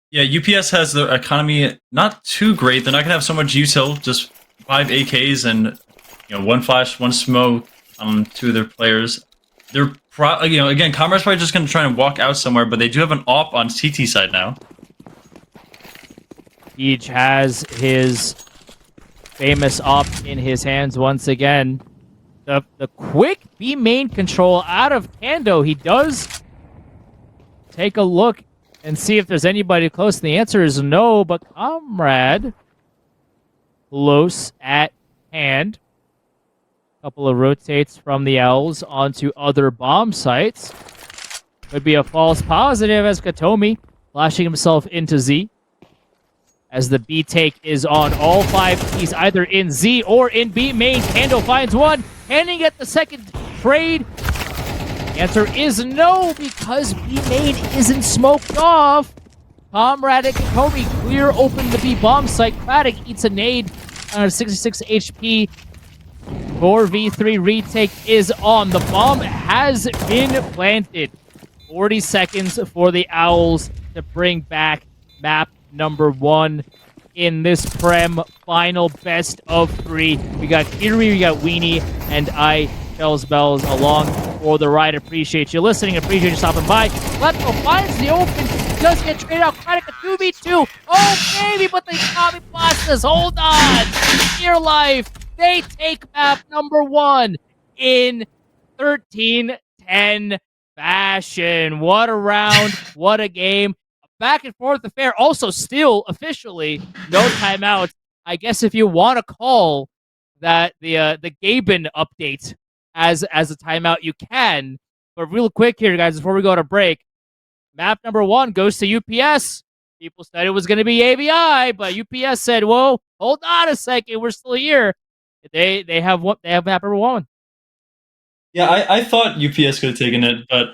Yeah, UPS has the economy not too great. They're not gonna have so much util, just 5 AKs and one flash, one smoke on 2 of their players. They're again, Comrade's probably just gonna try and walk out somewhere, but they do have an op on CT side now. Each has his famous op in his hands once again. The quick B main control out of Kando. He does take a look and see if there's anybody close. The answer is no, but Comrade close at hand. Couple of rotates from the Owls onto other bomb sites. Could be a false positive as Katomi flashing himself into Z. As the B take is on all 5 keys, either in Z or in B main. Kando finds one. Can he get the second trade? The answer is no, because B main isn't smoked off. Comrade and Katomi clear open the B bomb site. Craddock eats a nade on 66 HP. 4v3 retake is on. The bomb has been planted. 40 seconds for the Owls to bring back map number 1 in this Prem final best of 3. We got Kiri, we got Weenie, and I, Bells Bells, along for the ride. Appreciate you listening. Appreciate you stopping by. Letko finds the open. Does get traded out. Craddock a 2v2. Oh, baby, but the Copypastas. Hold on. Dear life. They take map number 1 in 13-10 fashion. What a round. What a game. Back and forth affair. Also, still officially no timeouts. I guess if you want to call that the Gaben update as a timeout, you can. But real quick here, guys, before we go to break, map number 1 goes to UPS. People said it was going to be AVI, but UPS said, "Whoa, hold on a second, we're still here." They have what they have map number 1. Yeah, I thought UPS could have taken it, but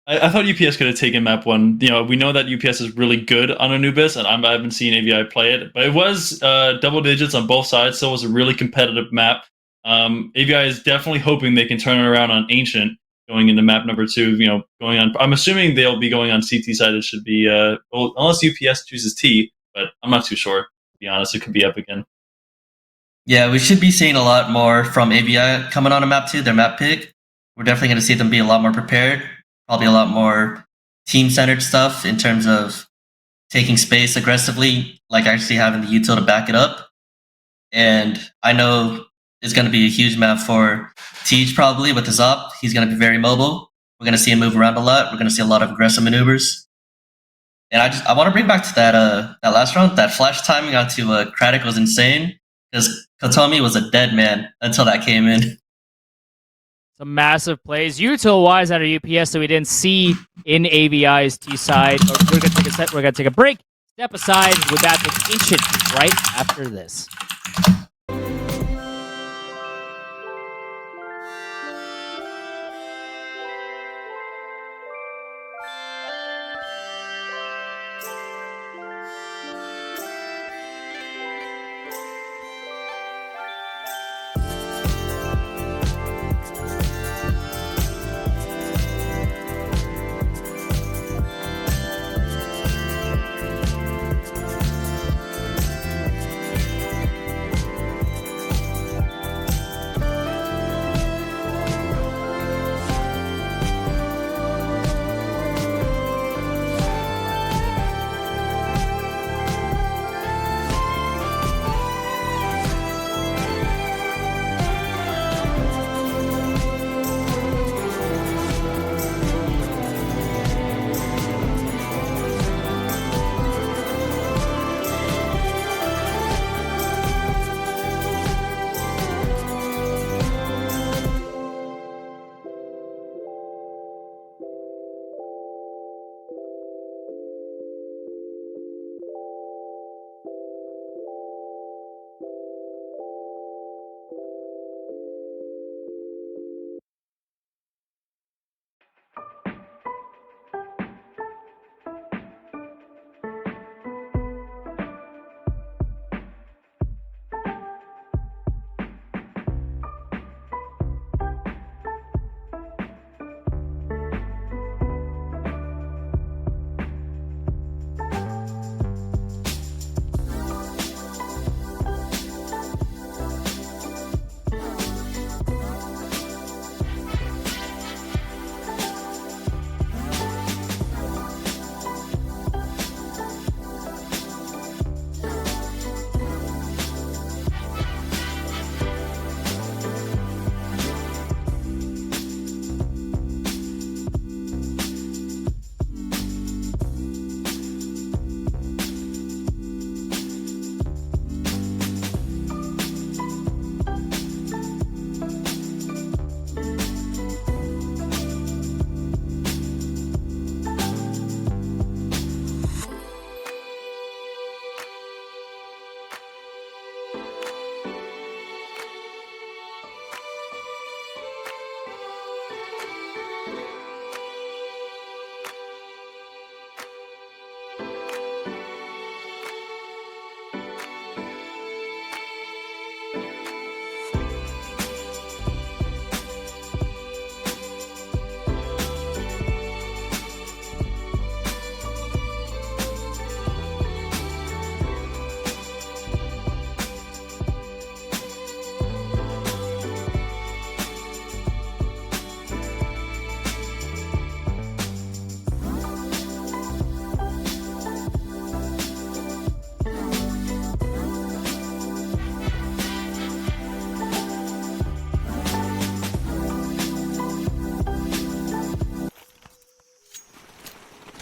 I thought UPS could have taken map 1. We know that UPS is really good on Anubis, and I haven't seen AVI play it, but it was double digits on both sides, so it was a really competitive map. AVI is definitely hoping they can turn it around on Ancient going into map number 2. Going on. I'm assuming they'll be going on CT side. It should be unless UPS chooses T, but I'm not too sure. To be honest, it could be up again. Yeah, we should be seeing a lot more from AVI coming on a map 2, their map pick. We're definitely going to see them be a lot more prepared, probably a lot more team-centered stuff in terms of taking space aggressively, like actually having the util to back it up. And I know it's going to be a huge map for Teej probably with his op. He's going to be very mobile. We're going to see him move around a lot. We're going to see a lot of aggressive maneuvers. And I want to bring back to that last round. That flash timing onto Craddock was insane, because Katomi was a dead man until that came in. Some massive plays, util-wise, out of UPS that we didn't see in AVI's T side. But we're gonna take a break. Step aside with that with Ancient right after this.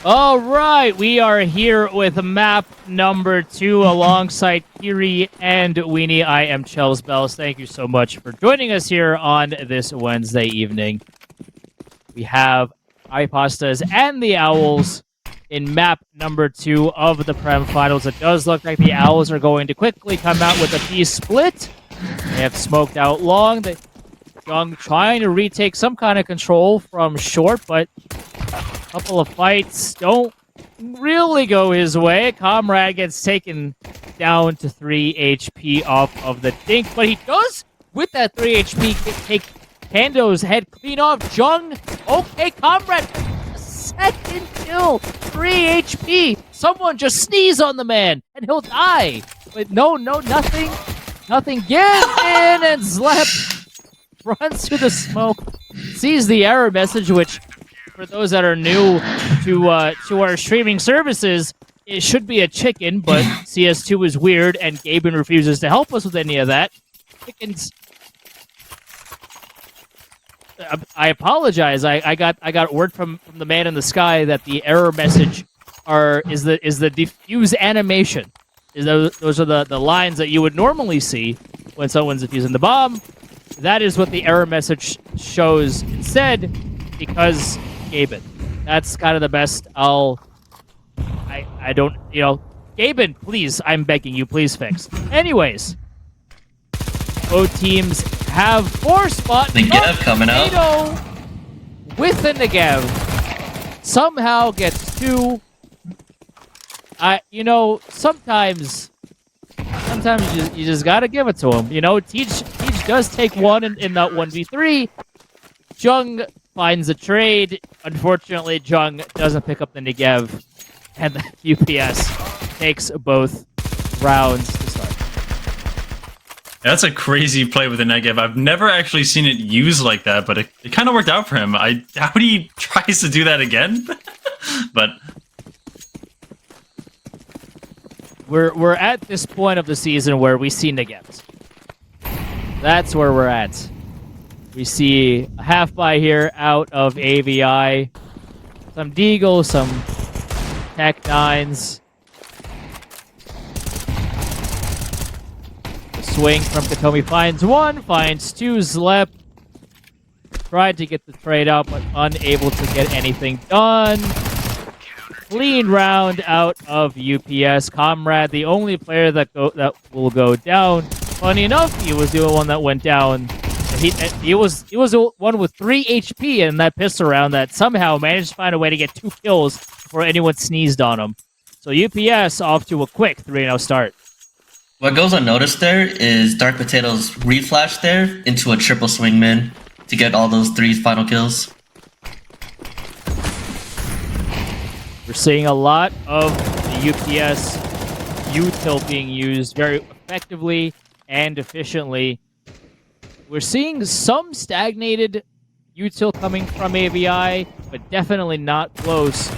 All right, we are here with map number 2 alongside Kiri and Weenie. I am Chels Bells. Thank you so much for joining us here on this Wednesday evening. We have Copypastas and the Owls in map number 2 of the Prem Finals. It does look like the Owls are going to quickly come out with a piece split. They have smoked out long. Young trying to retake some kind of control from short, but a couple of fights don't really go his way. Comrade gets taken down to 3 HP off of the dink, but he does, with that 3 HP, take Pando's head clean off. Jung, okay, Comrade, a second kill, 3 HP. Someone just sneeze on the man, and he'll die. But no, nothing. Nothing. Get in, and Zlep runs through the smoke, sees the error message, which, for those that are new to our streaming services, it should be a chicken, but CS2 is weird, and Gaben refuses to help us with any of that. Chickens. I apologize. I got word from the man in the sky that the error message is the defuse animation. Those are the lines that you would normally see when someone's defusing the bomb. That is what the error message shows instead, because Gaben. That's kind of the best. I don't, Gaben, please, I'm begging you, please fix. Anyways, both teams have 4 spots. Negev coming out. With the Negev. Somehow gets 2. Sometimes you just gotta give it to him. Teach does take 1 in that 1v3. Jung finds a trade. Unfortunately, Jung doesn't pick up the Negev, and the UPS takes both rounds to start. That's a crazy play with the Negev. I've never actually seen it used like that, but it kind of worked out for him. I doubt he tries to do that again, but we're at this point of the season where we see Negevs. That's where we're at. We see a half buy here out of AVI. Some Deagle, some Tech 9s. The swing from Katomi finds 1, finds 2. Zlep tried to get the trade out, but unable to get anything done. Clean round out of UPS. Comrade, the only player that will go down. Funny enough, he was the one that went down. He was the one with 3 HP in that pistol round that somehow managed to find a way to get 2 kills before anyone sneezed on him. So UPS off to a quick 3-0 start. What goes unnoticed there is Dark Potato's reflash there into a triple swing min to get all those 3 final kills. We're seeing a lot of the UPS util being used very effectively and efficiently. We're seeing some stagnated util coming from AVI, but definitely not close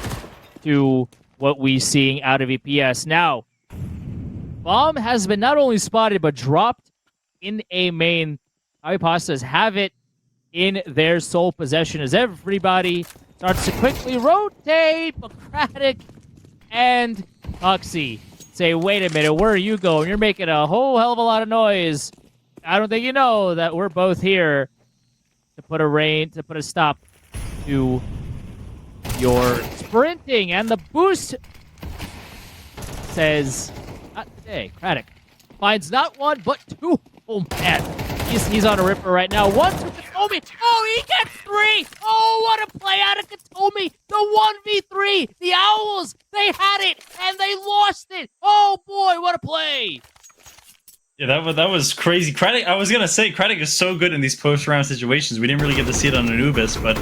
to what we're seeing out of EPS. Now, bomb has been not only spotted, but dropped in A main. Copypastas have it in their sole possession as everybody starts to quickly rotate. Bacratic and Huxley say, wait a minute, where are you going? You're making a whole hell of a lot of noise. I don't think you know that we're both here to put a stop to your sprinting. And the boost says, hey, Craddock finds not 1, but 2. Oh, man. He's on a ripper right now. 1 to Katomi. Oh, he gets 3. Oh, what a play out of Katomi. The 1v3. The Owls, they had it, and they lost it. Oh, boy, what a play. yeah, that was crazy. Craddock, I was gonna say Craddock is so good in these post-round situations. We didn't really get to see it on Anubis, but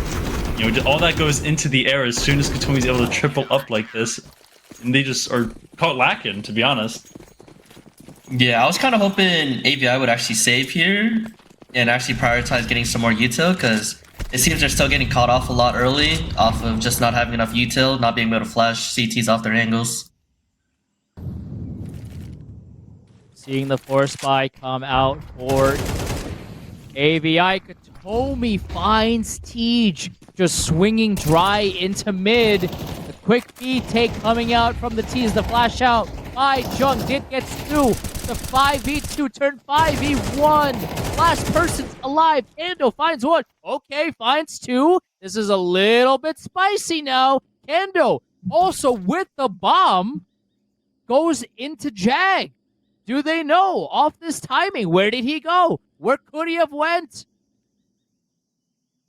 all that goes into the air as soon as Katomi's able to triple up like this, and they just are caught lacking, to be honest. Yeah, I was kind of hoping AVI would actually save here and actually prioritize getting some more util, because it seems they're still getting caught off a lot early off of just not having enough util, not being able to flash CTs off their angles. Seeing the force spy come out for AVI. Katomi finds Tej just swinging dry into mid. The Quick B take coming out from the T's. The flash out by Jung. Did gets 2. The 5v2 turn 5v1. Last person's alive. Kendo finds 1. Okay, finds 2. This is a little bit spicy now. Kendo also with the bomb goes into Jag. Do they know off this timing? Where did he go? Where could he have went?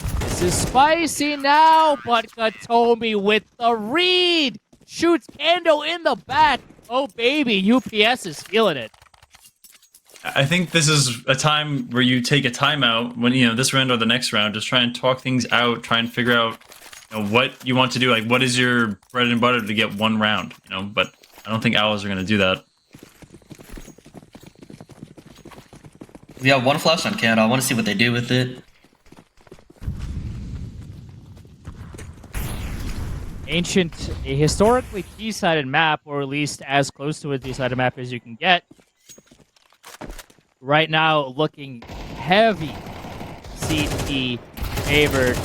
This is spicy now, but Katomi with the read. Shoots Kendo in the back. Oh, baby, UPS is feeling it. I think this is a time where you take a timeout when, this round or the next round, just try and talk things out, try and figure out, what you want to do. Like, what is your bread and butter to get one round, but I don't think Owls are going to do that. We have 1 flash on Canada. I want to see what they do with it. Ancient, a historically T-sided map, or at least as close to a T-sided map as you can get. Right now, looking heavy CT favored.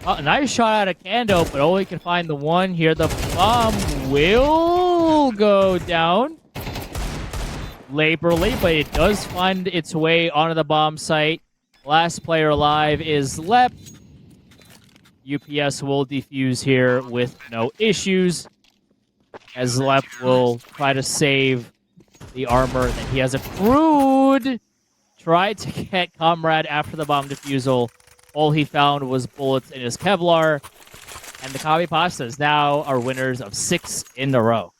Oh, nice shot out of Kando, but only can find the 1 here. The bomb will go down. Laborly, but it does find its way onto the bomb site. Last player alive is Lep. UPS will defuse here with no issues, as Lep will try to save the armor that he has accrued. Tried to get Comrade after the bomb defusal. All he found was bullets in his Kevlar. And the Copypastas now are winners of 6 in a row.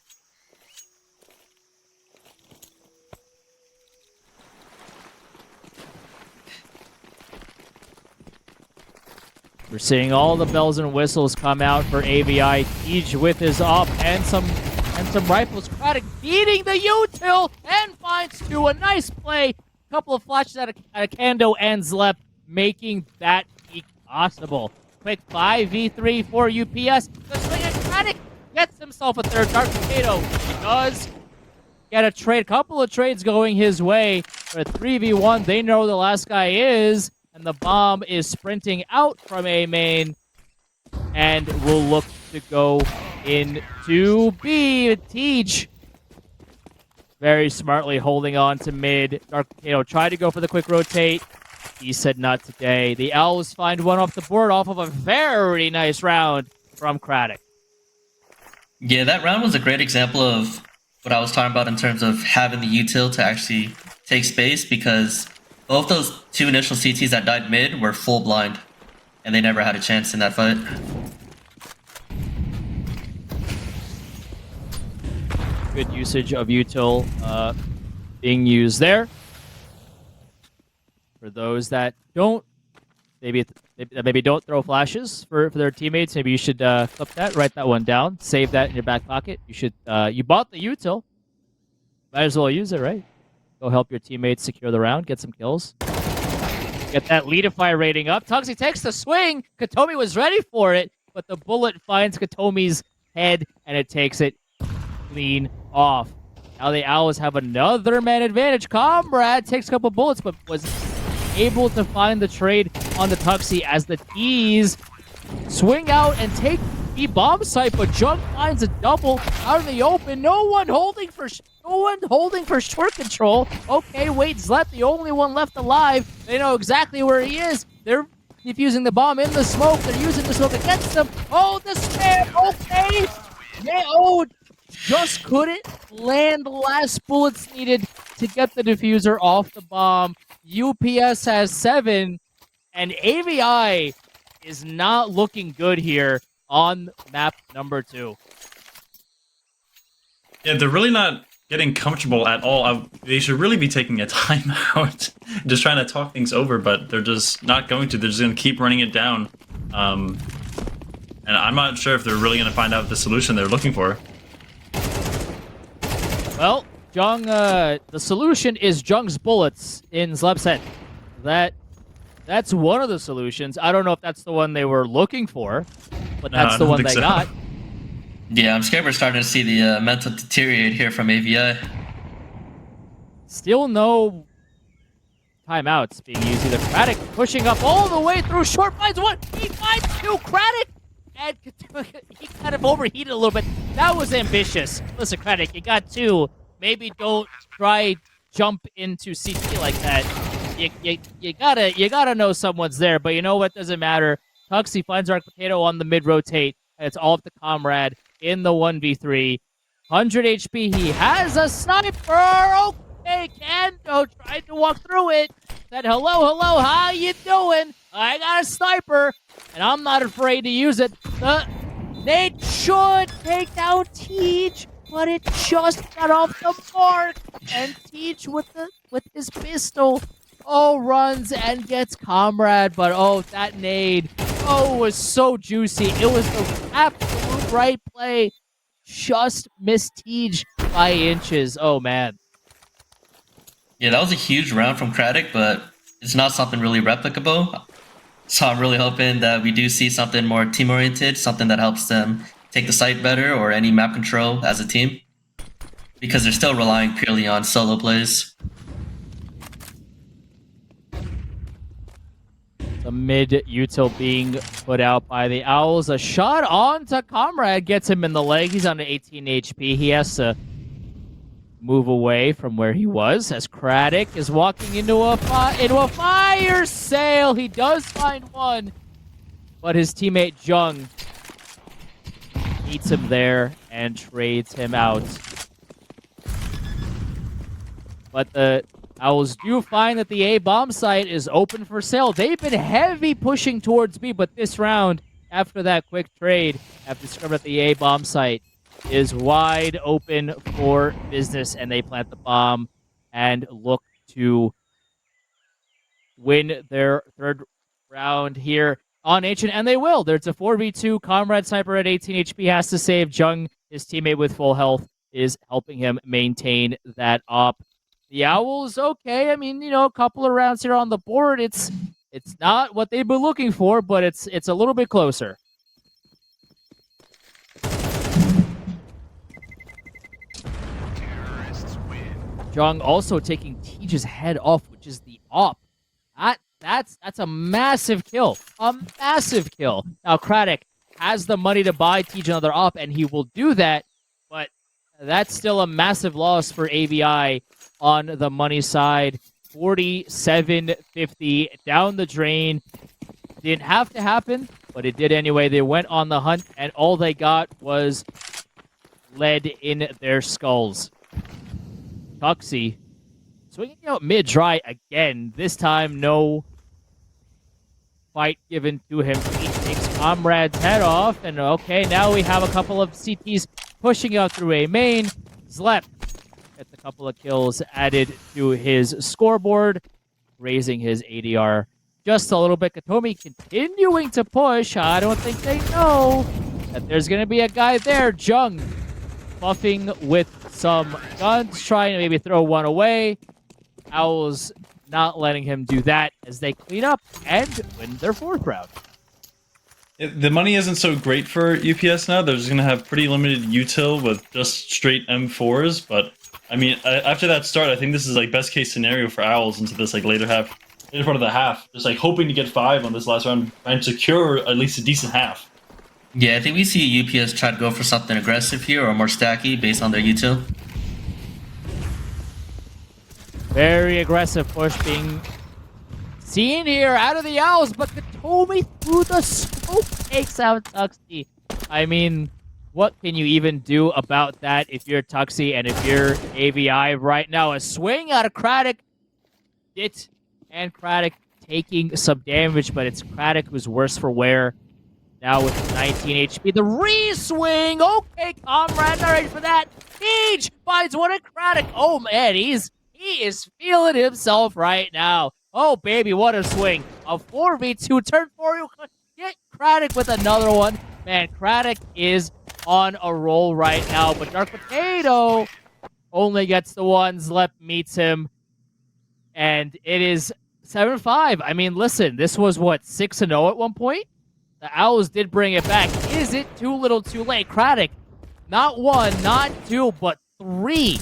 We're seeing all the bells and whistles come out for AVI. Tej with his op and some rifles. Craddock beating the util and finds 2. A nice play. A couple of flashes out of Kando and Zlep, making that peak possible. Quick 5v3 for UPS. The swing at Craddock gets himself a 3rd. Dark Potato does get a trade. A couple of trades going his way. For a 3v1, they know the last guy is. And the bomb is sprinting out from A main and will look to go into B. Tej very smartly holding on to mid. Dark Potato tried to go for the quick rotate. He said not today. The Owls find 1 off the board off of a very nice round from Craddock. Yeah, that round was a great example of what I was talking about in terms of having the util to actually take space, because both those 2 initial CTs that died mid were full blind, and they never had a chance in that fight. Good usage of util being used there. For those that don't, maybe don't throw flashes for their teammates, maybe you should clip that, write that one down, save that in your back pocket. You should. You bought the util, might as well use it, right? Go help your teammates secure the round, get some kills. Get that leadify rating up. Tugsy takes the swing. Katomi was ready for it, but the bullet finds Katomi's head, and it takes it clean off. Now the Owls have another man advantage. Comrade takes a couple bullets, but was able to find the trade on the Tuxie as the T's swing out and take the bomb site, but Junk finds a double out in the open. No one holding for short control. Okay, wait, Zlep, the only one left alive. They know exactly where he is. They're defusing the bomb in the smoke. They're using the smoke against them. Oh, the spam. Okay. Yeah, oh, just couldn't land the last bullets needed to get the diffuser off the bomb. UPS has 7, and AVI is not looking good here on map number 2. Yeah, they're really not getting comfortable at all. They should really be taking a timeout, just trying to talk things over, but they're just not going to. They're just going to keep running it down. And I'm not sure if they're really going to find out the solution they're looking for. Well, Jung, the solution is Jung's bullets in Zlep's head. That's one of the solutions. I don't know if that's the one they were looking for, but that's the one they got. Yeah, I'm scared we're starting to see the mental deteriorate here from AVI. Still no timeouts being used either. Craddock pushing up all the way through short, finds 1, he finds 2. Craddock and he kind of overheated a little bit. That was ambitious. Listen, Craddock, you got 2. Maybe don't try jump into CT like that. You gotta know someone's there, but you know what? Doesn't matter. Tuxie finds Dark Potato on the mid rotate, and it's all up to Comrade in the 1v3. 100 HP. He has a sniper. Okay, Kando tried to walk through it. Said hello, how you doing? I got a sniper, and I'm not afraid to use it. They should take down Teach, but it just got off the mark. And Teach with his pistol, runs and gets Comrade. But that nade, was so juicy. It was the absolute right play. Just missed Teach by inches. Oh man. Yeah, that was a huge round from Craddock, but it's not something really replicable. So I'm really hoping that we do see something more team-oriented, something that helps them take the site better or any map control as a team. Because they're still relying purely on solo plays. The mid util being put out by the Owls. A shot onto Comrade gets him in the leg. He's on 18 HP. He has to move away from where he was as Craddock is walking into a fire sale. He does find one, but his teammate Jung meets him there and trades him out. But the Owls do find that the A bomb site is open for sale. They've been heavy pushing towards B, but this round, after that quick trade, have discovered that the A bomb site is wide open for business, and they plant the bomb and look to win their 3rd round here on Ancient, and they will. There's a 4v2. Comrade Sniper at 18 HP has to save. Jung, his teammate with full health, is helping him maintain that op. The Owls, okay. I mean, a couple of rounds here on the board. It's not what they've been looking for, but it's a little bit closer. Jung also taking Teach's head off, which is the op. That's a massive kill. A massive kill. Now, Craddock has the money to buy Teach another op, and he will do that, but that's still a massive loss for AVI on the money side. 47.50 down the drain. Didn't have to happen, but it did anyway. They went on the hunt, and all they got was lead in their skulls. Tuxie swinging out mid-dry again. This time, no fight given to him. He takes Comrade's head off, and okay, now we have a couple of CTs pushing out through a main. Zlep gets a couple of kills added to his scoreboard, raising his ADR just a little bit. Katomi continuing to push. I don't think they know that there's going to be a guy there. Jung buffing with some guns, trying to maybe throw one away. Owls not letting him do that as they clean up and win their 4th round. The money isn't so great for UPS now. They're just going to have pretty limited util with just straight M4s. But, I mean, after that start, I think this is, like, best case scenario for Owls into this, like, later part of the half. Just, like, hoping to get 5 on this last round and secure at least a decent half. Yeah, I think we see UPS try to go for something aggressive here or more stacky based on their util. Very aggressive push being seen here out of the Owls, but Katomi through the smoke takes out Tuxie. I mean, what can you even do about that if you're Tuxie and if you're AVI right now? A swing out of Craddock. And Craddock taking some damage, but it's Craddock who's worse for wear. Now with 19 HP, the re-swing. Okay, Comrade, not ready for that. Siege finds one at Craddock. Oh man, he is feeling himself right now. Oh baby, what a swing. A 4v2, turn 4. Get Craddock with another one. Man, Craddock is on a roll right now, but Dark Potato only gets the one. Zlep meets him, and it is 7-5. I mean, listen, this was what, 6-0 at one point? The Owls did bring it back. Is it too little too late? Craddock, not 1, not 2, but 3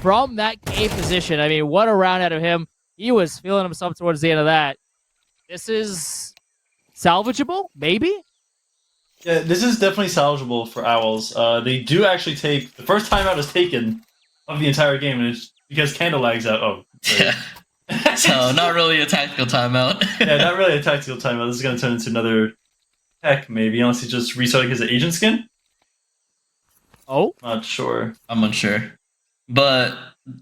from that K position. I mean, what a round out of him. He was feeling himself towards the end of that. This is salvageable, maybe? Yeah, this is definitely salvageable for Owls. They do actually take the first timeout is taken of the entire game, and it's because Candle lags out. Oh, great. Yeah. So not really a tactical timeout. Yeah, not really a tactical timeout. This is going to turn into another tech, maybe, unless he's just restarting his agent skin. Oh, Not sure. I'm unsure. But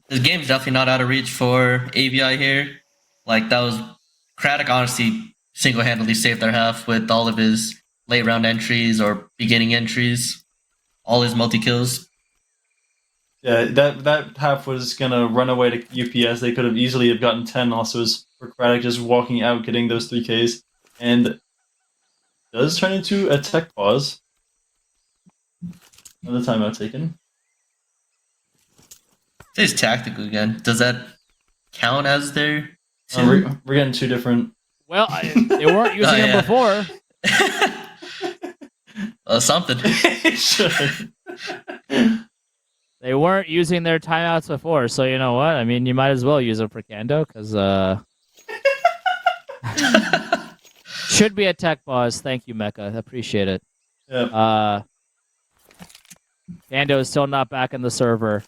the game's definitely not out of reach for AVI here. Like, that was. Craddock honestly single handedly saved their half with all of his late round entries or beginning entries, all his multi kills. Yeah, that half was gonna run away to UPS. They could have easily have gotten 10. Also, was for Craddock just walking out, getting those 3Ks, and does turn into a tech pause. Another timeout taken. It's tactical again. Does that count as their We're getting two different. well, they weren't using them before. Something. It should. They weren't using their timeouts before, so you know what? I mean, you might as well use them for Kando, because should be a tech pause. Thank you, Mecha. Appreciate it. Yeah. Kando is still not back in the server.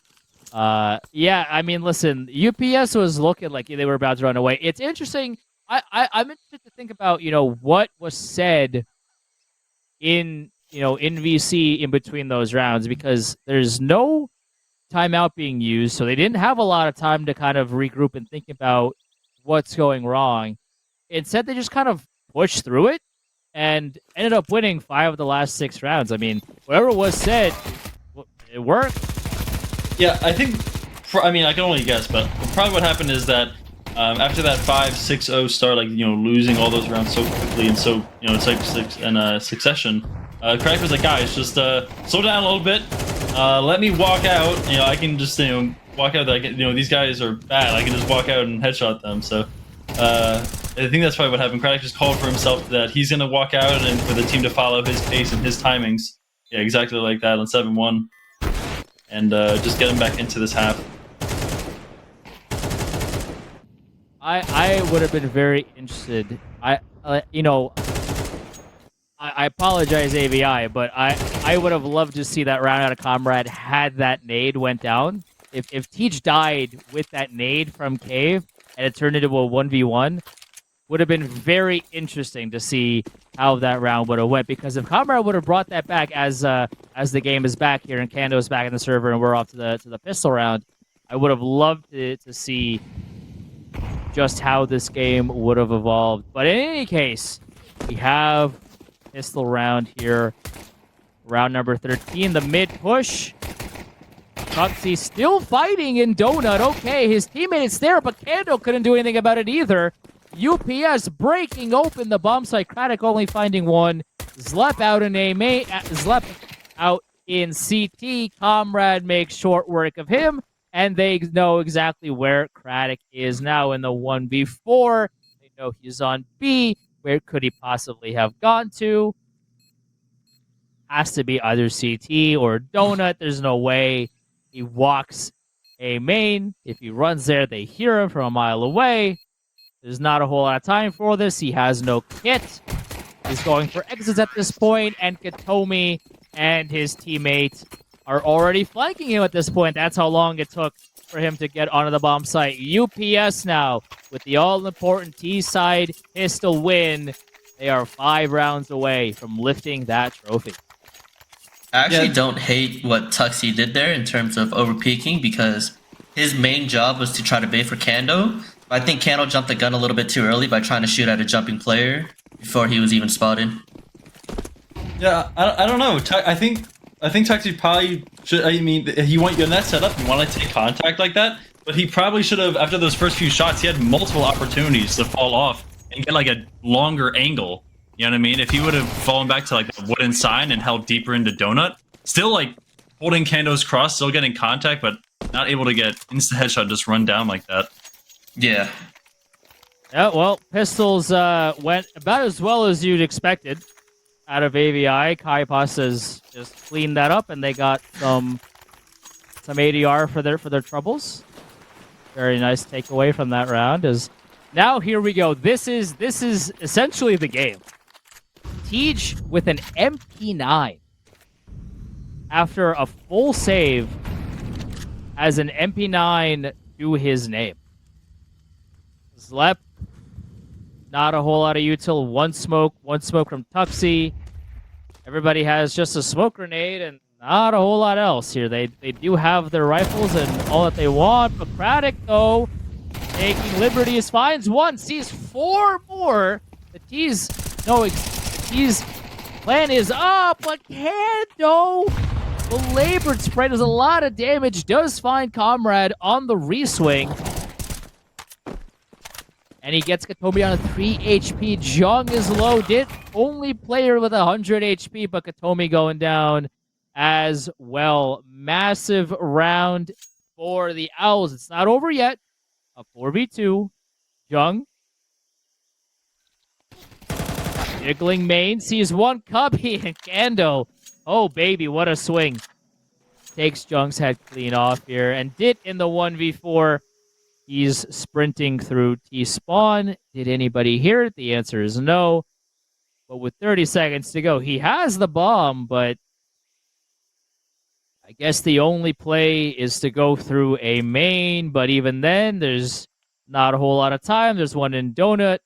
Yeah, I mean, listen, UPS was looking like they were about to run away. It's interesting. I'm interested to think about, what was said in VC in between those rounds, because there's no timeout being used, so they didn't have a lot of time to kind of regroup and think about what's going wrong. Instead, they just kind of pushed through it and ended up winning 5 of the last 6 rounds. I mean, whatever was said, it worked. Yeah, I think. I mean, I can only guess, but probably what happened is that after that 5-6-0 start, like losing all those rounds so quickly and so it's like in succession. Crack was like, guys, just slow down a little bit. Let me walk out. I can just walk out. That these guys are bad. I can just walk out and headshot them. So I think that's probably what happened. Craddock just called for himself that he's gonna walk out and for the team to follow his pace and his timings. Yeah, exactly like that on 7-1, and just get him back into this half. I would have been very interested. I apologize, AVI, but I would have loved to see that round out of Comrade had that nade went down. If Teach died with that nade from Cave and it turned into a 1v1, would have been very interesting to see how that round would have went. Because if Comrade would have brought that back as the game is back here and Kando is back in the server and we're off to the pistol round, I would have loved to see just how this game would have evolved. But in any case, we have pistol round here. Round number 13, the mid push. Tuxie still fighting in Donut. Okay, his teammate is there, but Kando couldn't do anything about it either. UPS breaking open the bomb site. Craddock only finding one. Zlep out in Zlep out in CT. Comrade makes short work of him, and they know exactly where Craddock is now in the 1v4. They know he's on B. Where could he possibly have gone to? Has to be either CT or Donut. There's no way he walks A main. If he runs there, they hear him from a mile away. There's not a whole lot of time for this. He has no kit. He's going for exits at this point, and Katomi and his teammate are already flanking him at this point. That's how long it took for him to get onto the bomb site. UPS now with the all-important T-side pistol win. They are 5 rounds away from lifting that trophy. I actually don't hate what Tuxie did there in terms of overpeaking, because his main job was to try to bait for Kando. But I think Kando jumped the gun a little bit too early by trying to shoot at a jumping player before he was even spotted. Yeah, I don't know. I think Tuxie probably should. I mean, he want in that setup. You want to take contact like that, but he probably should have. After those first few shots, he had multiple opportunities to fall off and get like a longer angle. You know what I mean? If he would have fallen back to like the wooden sign and held deeper into Donut, still like holding Kando's cross, still getting contact, but not able to get insta headshot, just run down like that. Yeah. Yeah, well, pistols went about as well as you'd expected out of AVI. Copypastas just cleaned that up, and they got some ADR for their troubles. Very nice takeaway from that round. Now here we go. This is essentially the game. Tej with an MP9 after a full save has an MP9 to his name. Zlep, not a whole lot of util. One smoke from Tuxie. Everybody has just a smoke grenade and not a whole lot else here. They do have their rifles and all that they want. But Craddock, though, taking liberties, finds one, sees 4 more. The T's plan is up, but Kando, belabored spray does a lot of damage, does find Comrade on the reswing. And he gets Katomi on a 3 HP. Jung is low. Did only player with 100 HP, but Katomi going down as well. Massive round for the Owls. It's not over yet. A 4v2. Jung. Jiggling main. Sees one Cubby and Kando. Oh, baby, what a swing. Takes Jung's head clean off here. And Dit in the 1v4. He's sprinting through T-spawn. Did anybody hear it? The answer is no. But with 30 seconds to go, he has the bomb, but I guess the only play is to go through a main, but even then, there's not a whole lot of time. There's one in Donut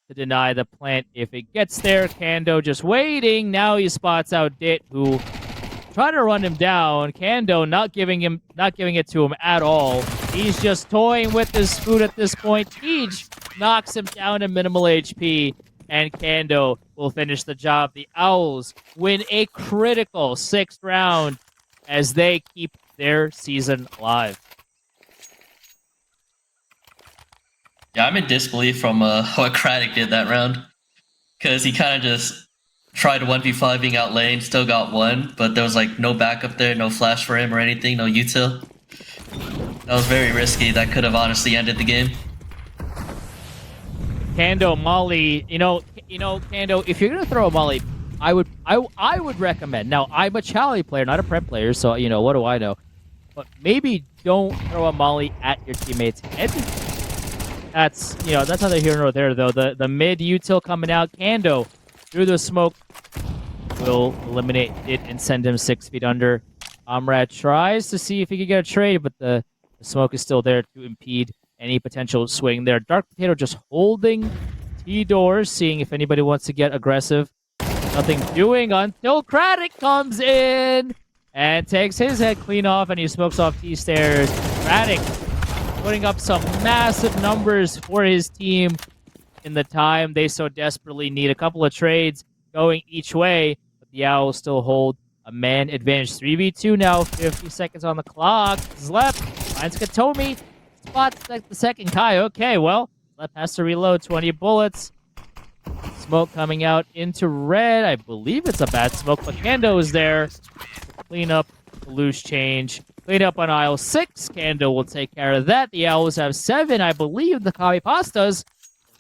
to deny the plant if it gets there. Kando just waiting. Now he spots out Dit, who tried to run him down. Kando not giving it to him at all. He's just toying with his food at this point. Tej knocks him down to minimal HP, and Kando will finish the job. The Owls win a critical 6th round as they keep their season alive. Yeah, I'm in disbelief from what Craddock did that round. Because he kind of just tried 1v5 being out lane, still got one, but there was like no backup there, no flash for him or anything, no util. That was very risky. That could have honestly ended the game. Kando Molly, you know, Kando, if you're gonna throw a Molly, I would recommend. Now, I'm a Chally player, not a prep player, so what do I know? But maybe don't throw a Molly at your teammate's head. That's neither here nor there though. The mid util coming out, Kando through the smoke will eliminate it and send him 6 feet under. Comrade tries to see if he can get a trade, but the smoke is still there to impede any potential swing there. Dark Potato just holding T-doors, seeing if anybody wants to get aggressive. Nothing doing until Craddock comes in and takes his head clean off, and he smokes off T-stairs. Craddock putting up some massive numbers for his team in the time they so desperately need. A couple of trades going each way, but the Owls still hold a man advantage. 3v2 now, 50 seconds on the clock. Zlep finds Katomi, spots the second Kai. Okay, well, Zlep has to reload 20 bullets. Smoke coming out into red. I believe it's a bad smoke, but Kando is there to clean up the loose change. Clean up on aisle 6. Kando will take care of that. The Owls have 7. I believe the Copypastas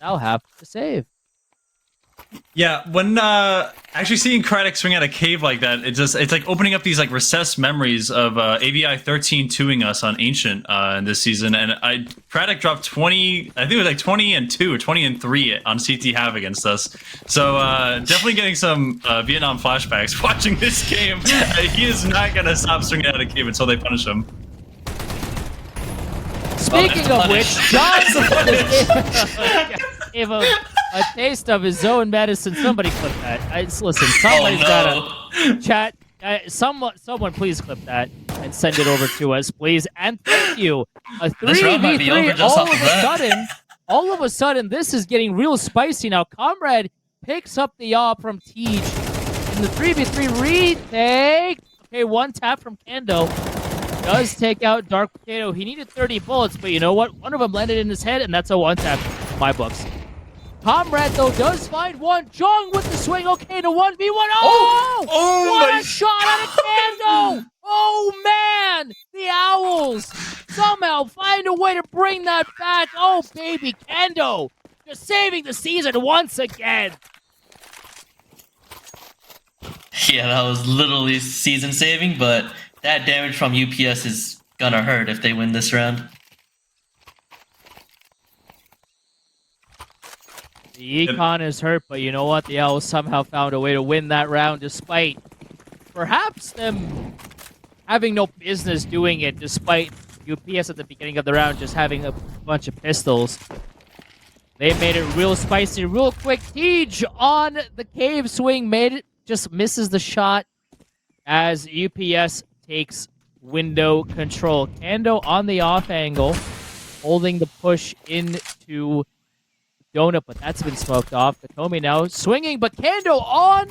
now have to save. Yeah, when actually seeing Craddock swing at a cave like that, it's like opening up these like recessed memories of AVI 13-2ing us on Ancient in this season, and Craddock dropped 20, I think it was like 20-2 or 20-3 on CT Have against us. So definitely getting some Vietnam flashbacks watching this game. He is not gonna stop swinging at a cave until they punish him. Speaking of which, John gave a taste of his own medicine. Somebody clip that. Listen, somebody's gotta chat. Someone please clip that and send it over to us, please. And thank you. A 3v3. All of a sudden, this is getting real spicy now. Comrade picks up the op from Tej in the 3v3 retake. Okay, one tap from Kando. Does take out Dark Potato. He needed 30 bullets, but you know what? One of them landed in his head, and that's a one tap in my books. Comrade, though, does find one. Jung with the swing. Okay, to 1v1. Oh! What a shot out of Kando! Oh, man! The Owls somehow find a way to bring that back. Oh, baby, Kando just saving the season once again. Yeah, that was literally season saving, but that damage from UPS is gonna hurt if they win this round. The Econ is hurt, but you know what? The Owls somehow found a way to win that round despite perhaps them having no business doing it, despite UPS at the beginning of the round just having a bunch of pistols. They made it real spicy, real quick. Tej on the cave swing, made it, just misses the shot as UPS takes window control. Kando on the off angle, holding the push into Donut, but that's been smoked off. Katomi now swinging, but Kando on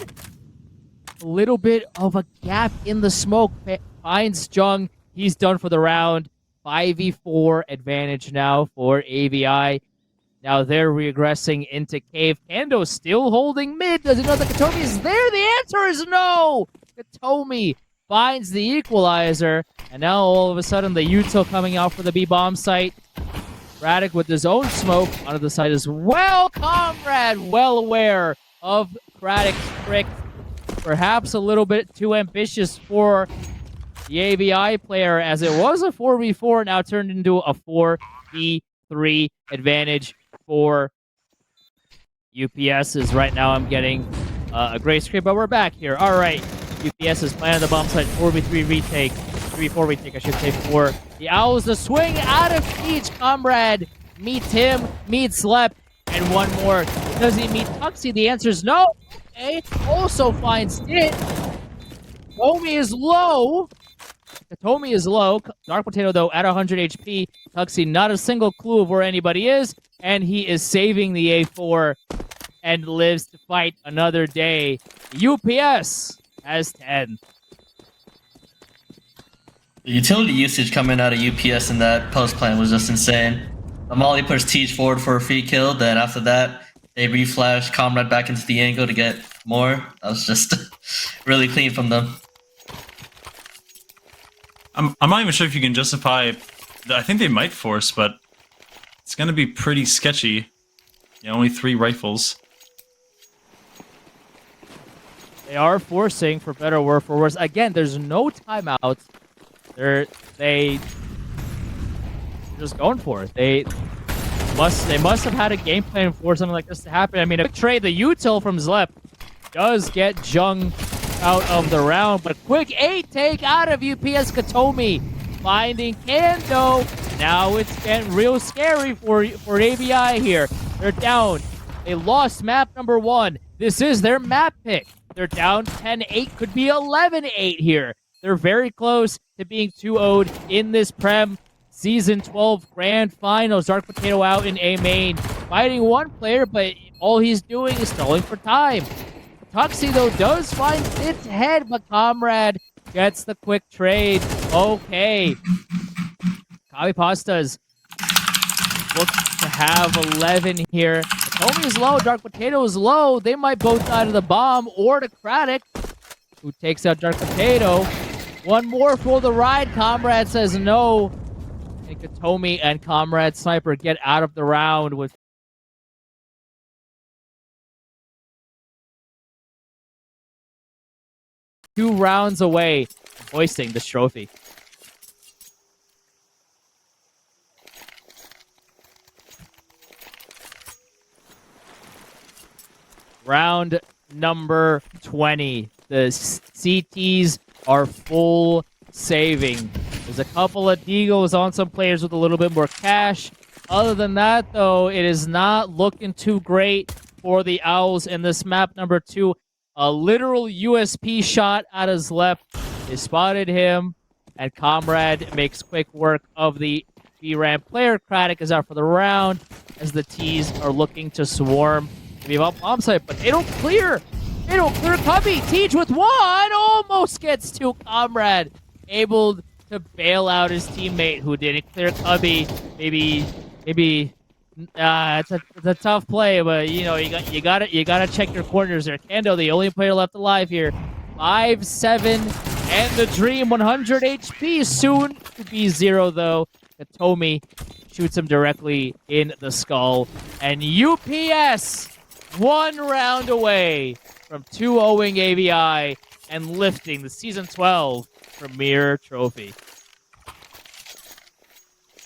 a little bit of a gap in the smoke. Finds Jung. He's done for the round. 5v4 advantage now for AVI. Now they're regressing into cave. Kando still holding mid. Does he know that Katomi is there? The answer is no! Katomi finds the equalizer. And now all of a sudden the util coming out for the B bomb site. Braddock with his own smoke onto the side as well. Comrade well aware of Braddock's trick. Perhaps a little bit too ambitious for the AVI player, as it was a 4v4, now turned into a 4v3 advantage for UPS. Right now I'm getting a great screen, but we're back here. All right, UPS is playing on the bomb site. 4v3 retake. 3v4 retake, I should say, for the Owls. The swing out of Siege. Comrade meets him, meets Lep, and one more. Does he meet Tuxie? The answer is no. Okay, also finds it. Katomi is low. Katomi is low. Dark Potato, though, at 100 HP. Tuxie, not a single clue of where anybody is, and he is saving the A4 and lives to fight another day. UPS has 10. The utility usage coming out of UPS in that post plan was just insane. Molly pushed Tej forward for a free kill, then after that, they reflashed Comrade back into the angle to get more. That was just really clean from them. I'm not even sure if you can justify. I think they might force, but it's going to be pretty sketchy. Yeah, only 3 rifles. They are forcing, for better or for worse. Again, there's no timeouts. They're just going for it. They must have had a game plan for something like this to happen. I mean, a quick trade, the util from Zlep does get Jung out of the round, but quick 8 take out of UPS. Katomi finding Kando. Now it's getting real scary for AVI here. They're down. They lost map number 1. This is their map pick. They're down 10-8, could be 11-8 here. They're very close to being 2-0'd in this Prem Season 12 Grand Finals. Dark Potato out in A main, fighting one player, but all he's doing is stalling for time. Tuxie, though, does find its head, but Comrade gets the quick trade. Okay. Copypastas look to have 11 here. Tomi is low, Dark Potato is low. They might both die to the bomb or to Craddock, who takes out Dark Potato. One more for the ride. Comrade says no. And Katomi and Comrade Sniper get out of the round with 2 rounds away from hoisting this trophy. Round number 20. The CTs are full saving. There's a couple of Deagles on some players with a little bit more cash. Other than that, though, it is not looking too great for the Owls in this map number 2. A literal USP shot out of Zlep. They spotted him, and Comrade makes quick work of the B-ramp player. Craddock is out for the round as the T's are looking to swarm the bomb site, but they don't clear. They don't clear Cubby. Tej with 1 almost gets to Comrade, able to bail out his teammate who didn't clear Cubby. Maybe it's a tough play, but you know you gotta check your corners there. Kando, the only player left alive here, 5-7, and the Dream 100 HP, soon to be 0 though. Katomi shoots him directly in the skull, and UPS 1 round away from 2-0ing AVI and lifting the Season 12 Premier Trophy.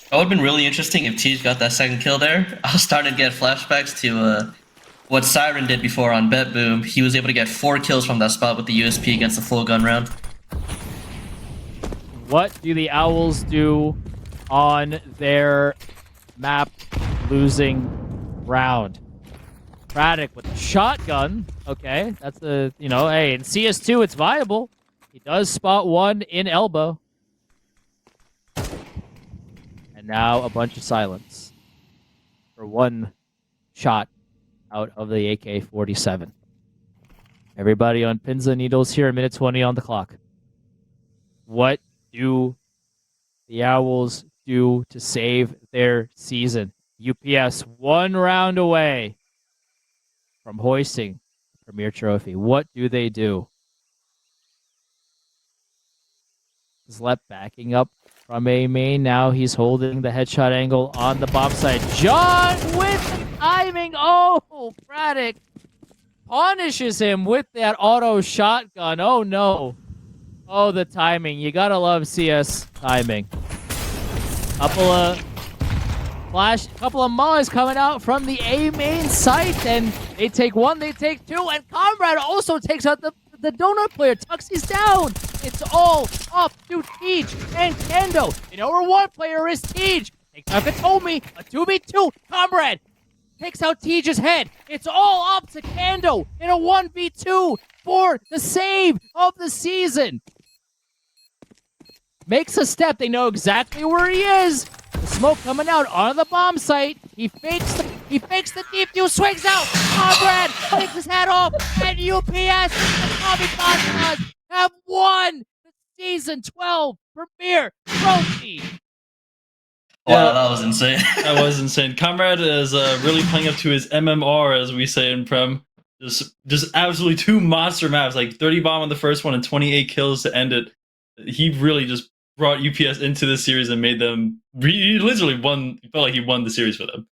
That would have been really interesting if Tej got that second kill there. I was starting to get flashbacks to what Siren did before on Bet Boom. He was able to get 4 kills from that spot with the USP against the full gun round. What do the Owls do on their map losing round? Braddock with a shotgun. Okay, that's the, hey, in CS2 it's viable. He does spot one in elbow. And now a bunch of silence for one shot out of the AK-47. Everybody on pins and needles here, minute 20 on the clock. What do the Owls do to save their season? UPS 1 round away from hoisting the Premier Trophy. What do they do? Zlep backing up from A main. Now he's holding the headshot angle on the bomb site. John with the timing. Oh, Braddock punishes him with that auto shotgun. Oh, no. Oh, the timing. You gotta love CS timing. Couple of mollies coming out from the A main site, and they take 1, they take 2, and Comrade also takes out the donut player. Tuxie's down. It's all up to Tej and Kendo. Our 1 player is Tej. Takes out Katomi. A 2v2. Comrade takes out Tej's head. It's all up to Kendo in a 1v2 for the save of the season. Makes a step. They know exactly where he is. The smoke coming out on the bomb site. He fakes the defuse, swings out. Conrad takes his hat off, and UPS and Copypastas have won the Season 12 Premier Trophy. Wow, that was insane. That was insane. Comrade is really playing up to his MMR, as we say in Prem. Just absolutely 2 monster maps, like 30 bomb on the first one and 28 kills to end it. He really just brought UPS into the series and made them. He literally won. He felt like he won the series for them.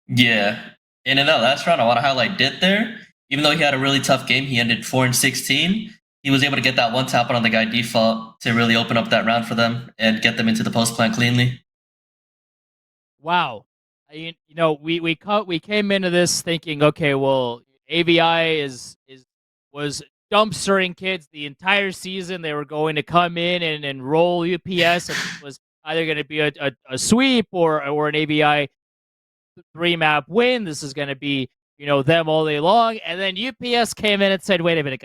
Yeah. And in that last round, I want to highlight Dit there. Even though he had a really tough game, he ended 4-16. He was able to get that 1 tap on the guy default to really open up that round for them and get them into the post plant cleanly. Wow. We came into this thinking, okay, well, AVI was dumpstering kids the entire season. They were going to come in and roll UPS, and it was either going to be a sweep or an AVI 3-map win. This is going to be, them all day long. And then UPS came in and said, wait a minute,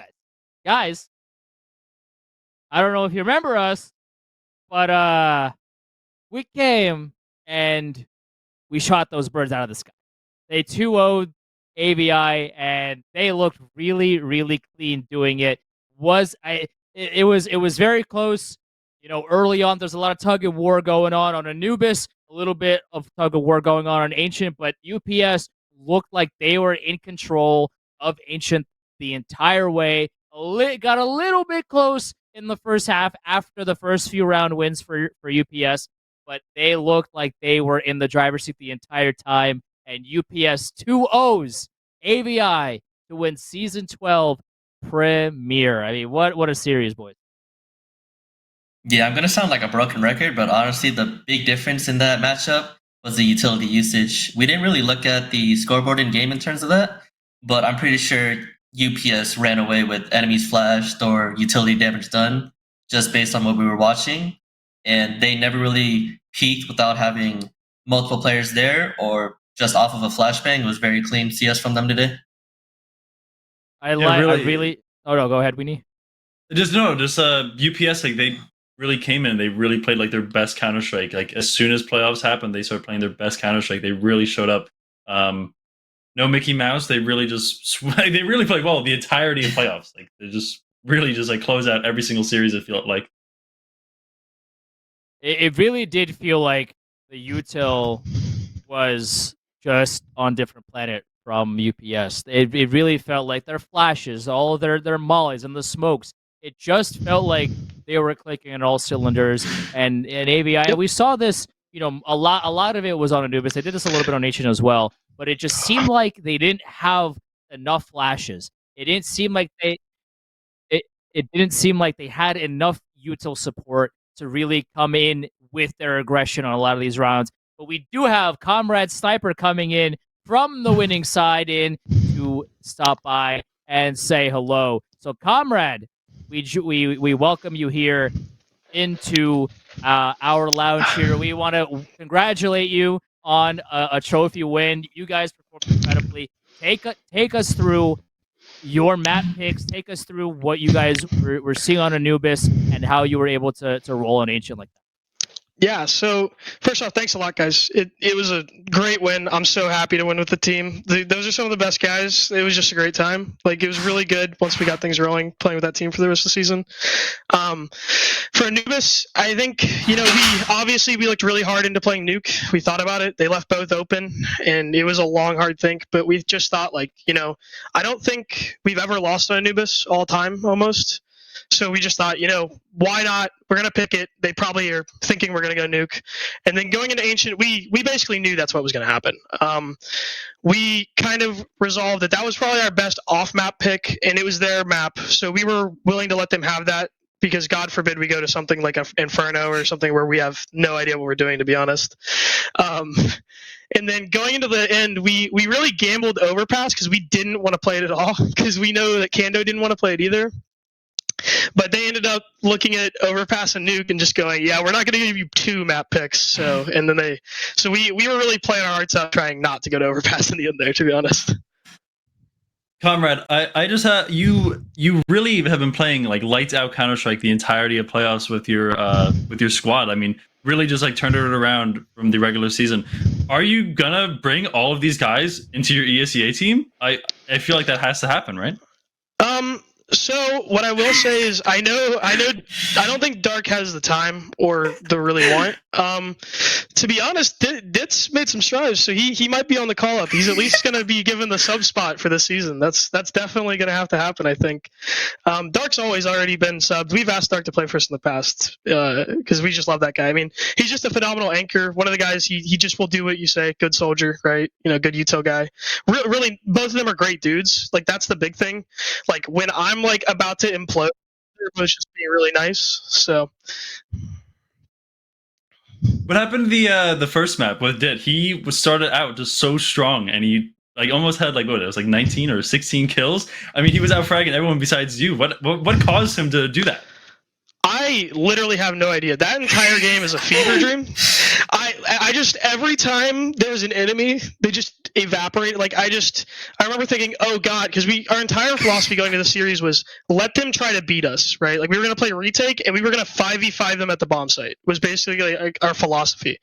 guys, I don't know if you remember us, but we came and we shot those birds out of the sky. They 2-0'd AVI, and they looked really, really clean doing it. It was very close. Early on, there's a lot of tug of war going on Anubis, a little bit of tug of war going on Ancient, but UPS looked like they were in control of Ancient the entire way. Got a little bit close in the first half after the first few round wins for UPS, but they looked like they were in the driver's seat the entire time. And UPS 2-0s AVI to win Season 12 Premier. I mean, what a series, boys. Yeah, I'm going to sound like a broken record, but honestly, the big difference in that matchup was the utility usage. We didn't really look at the scoreboard in game in terms of that, but I'm pretty sure UPS ran away with enemies flashed or utility damage done just based on what we were watching. And they never really peaked without having multiple players there or just off of a flashbang. It was very clean CS from them today. I really. Oh no, go ahead, Weenie. Just UPS, like, they really came in. They really played like their best Counter Strike. Like, as soon as playoffs happened, they started playing their best Counter Strike. They really showed up. No Mickey Mouse. They really they really played well the entirety of playoffs. Like, they just really just like close out every single series. It felt like it really did feel like the util was just on different planet from UPS. It really felt like their flashes, all their mollies and the smokes. It just felt like they were clicking on all cylinders. And AVI, we saw this. A lot of it was on Anubis. They did this a little bit on Nation as well, but it just seemed like they didn't have enough flashes. It didn't seem like it didn't seem like they had enough util support to really come in with their aggression on a lot of these rounds. But we do have Comrade Sniper coming in from the winning side in stop by and say hello. So, comrade, we welcome you here into our lounge here. We want to congratulate you on a trophy win. You guys performed incredibly. Take us through your map picks. Take us through what you guys were seeing on Anubis and how you were able to roll an ancient like that. Yeah, so first off, thanks a lot, guys. It was a great win. I'm so happy to win with the team. Those are some of the best guys. It was just a great time. Like, it was really good once we got things rolling, playing with that team for the rest of the season. For Anubis, I think, we looked really hard into playing Nuke. We thought about it. They left both open, and it was a long, hard think, but we just thought, I don't think we've ever lost on Anubis all time, almost. So we just thought, why not? We're going to pick it. They probably are thinking we're going to go Nuke. And then going into Ancient, we basically knew that's what was going to happen. We kind of resolved that was probably our best off-map pick, and it was their map. So we were willing to let them have that because God forbid we go to something like Inferno or something where we have no idea what we're doing, to be honest. And then going into the end, we really gambled Overpass because we didn't want to play it at all because we know that Kando didn't want to play it either. But they ended up looking at Overpass and Nuke and just going, yeah, we're not going to give you 2 map picks. So we were really playing our hearts out trying not to go to Overpass in the end there, to be honest. Comrade, I just you really have been playing like lights out Counter-Strike the entirety of playoffs with your squad. I mean, really just like turned it around from the regular season. Are you gonna bring all of these guys into your ESEA team? I feel like that has to happen, right? So what I will say is I don't think Dark has the time or the really want. To be honest, Ditz made some strides, so he might be on the call up. He's at least going to be given the sub spot for this season. That's definitely going to have to happen, I think. Dark's always already been subbed. We've asked Dark to play for us in the past because we just love that guy. I mean, he's just a phenomenal anchor. One of the guys, he just will do what you say. Good soldier, right? Good util guy. Really, both of them are great dudes. Like, that's the big thing. Like, when I'm like about to implode, everyone's just being really nice. So what happened to the first map with Dit? He was started out just so strong, and he like almost had like 19 or 16 kills. I mean, he was out fragging everyone besides you. What caused him to do that? I literally have no idea. That entire game is a fever dream. I just, every time there's an enemy, they just evaporate. Like, I remember thinking, oh god, because our entire philosophy going into the series was let them try to beat us, right? Like, we were going to play retake and we were going to 5v5 them at the bomb site, was basically like our philosophy.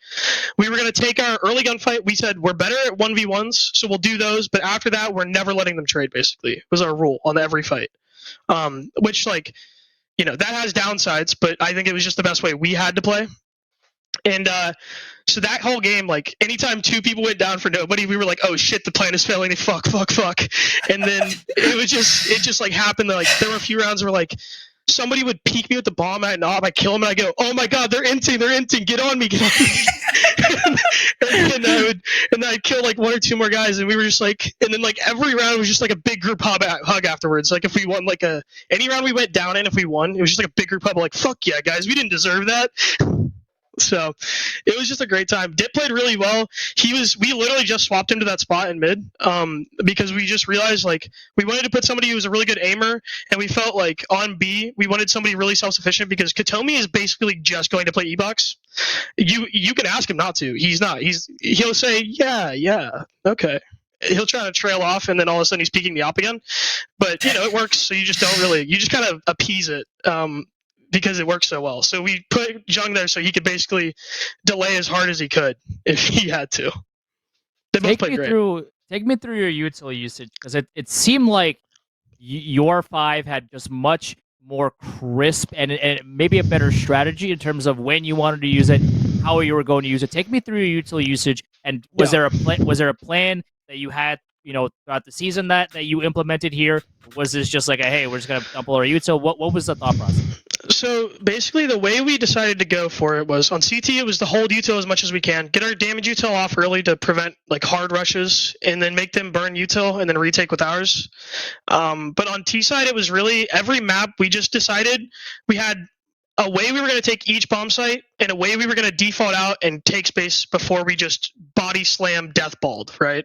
We were going to take our early gunfight. We said we're better at 1v1s, so we'll do those, but after that, we're never letting them trade, basically, was our rule on every fight. Which, like, that has downsides, but I think it was just the best way we had to play. And so that whole game, like, anytime 2 people went down for nobody, we were like, oh shit, the plan is failing. Fuck. And then it just like happened that, like, there were a few rounds where like somebody would peek me with the bomb at knob, I kill him, and I go, oh my god, they're inting, get on me. and then I'd kill like 1 or 2 more guys, and we were just like, and then like every round was just like a big group hug afterwards. Like, if we won like any round we went down in, if we won, it was just like a big group hug, like, fuck yeah guys, we didn't deserve that. So it was just a great time. Dip played really well. We literally just swapped him to that spot in mid because we just realized, like, we wanted to put somebody who was a really good aimer, and we felt like on B we wanted somebody really self-sufficient because Katomi is basically just going to play E-Box. You can ask him not to. He's not. He'll say yeah okay. He'll try to trail off, and then all of a sudden he's peeking the op again. But it works. So you just kind of appease it. Because it works so well. So we put Jung there so he could basically delay as hard as he could if he had to. They both played great. Take me through your util usage, because it seemed like your 5 had just much more crisp and maybe a better strategy in terms of when you wanted to use it, how you were going to use it. Take me through your util usage, and was there a plan that you had throughout the season that you implemented here? Was this just like hey, we're just gonna dump all our util? What was the thought process? So basically, the way we decided to go for it was on CT. It was to hold util as much as we can, get our damage util off early to prevent like hard rushes, and then make them burn util and then retake with ours. But on T side, it was really every map. We just decided we had a way we were going to take each bomb site and a way we were going to default out and take space before we just body slam deathballed, right?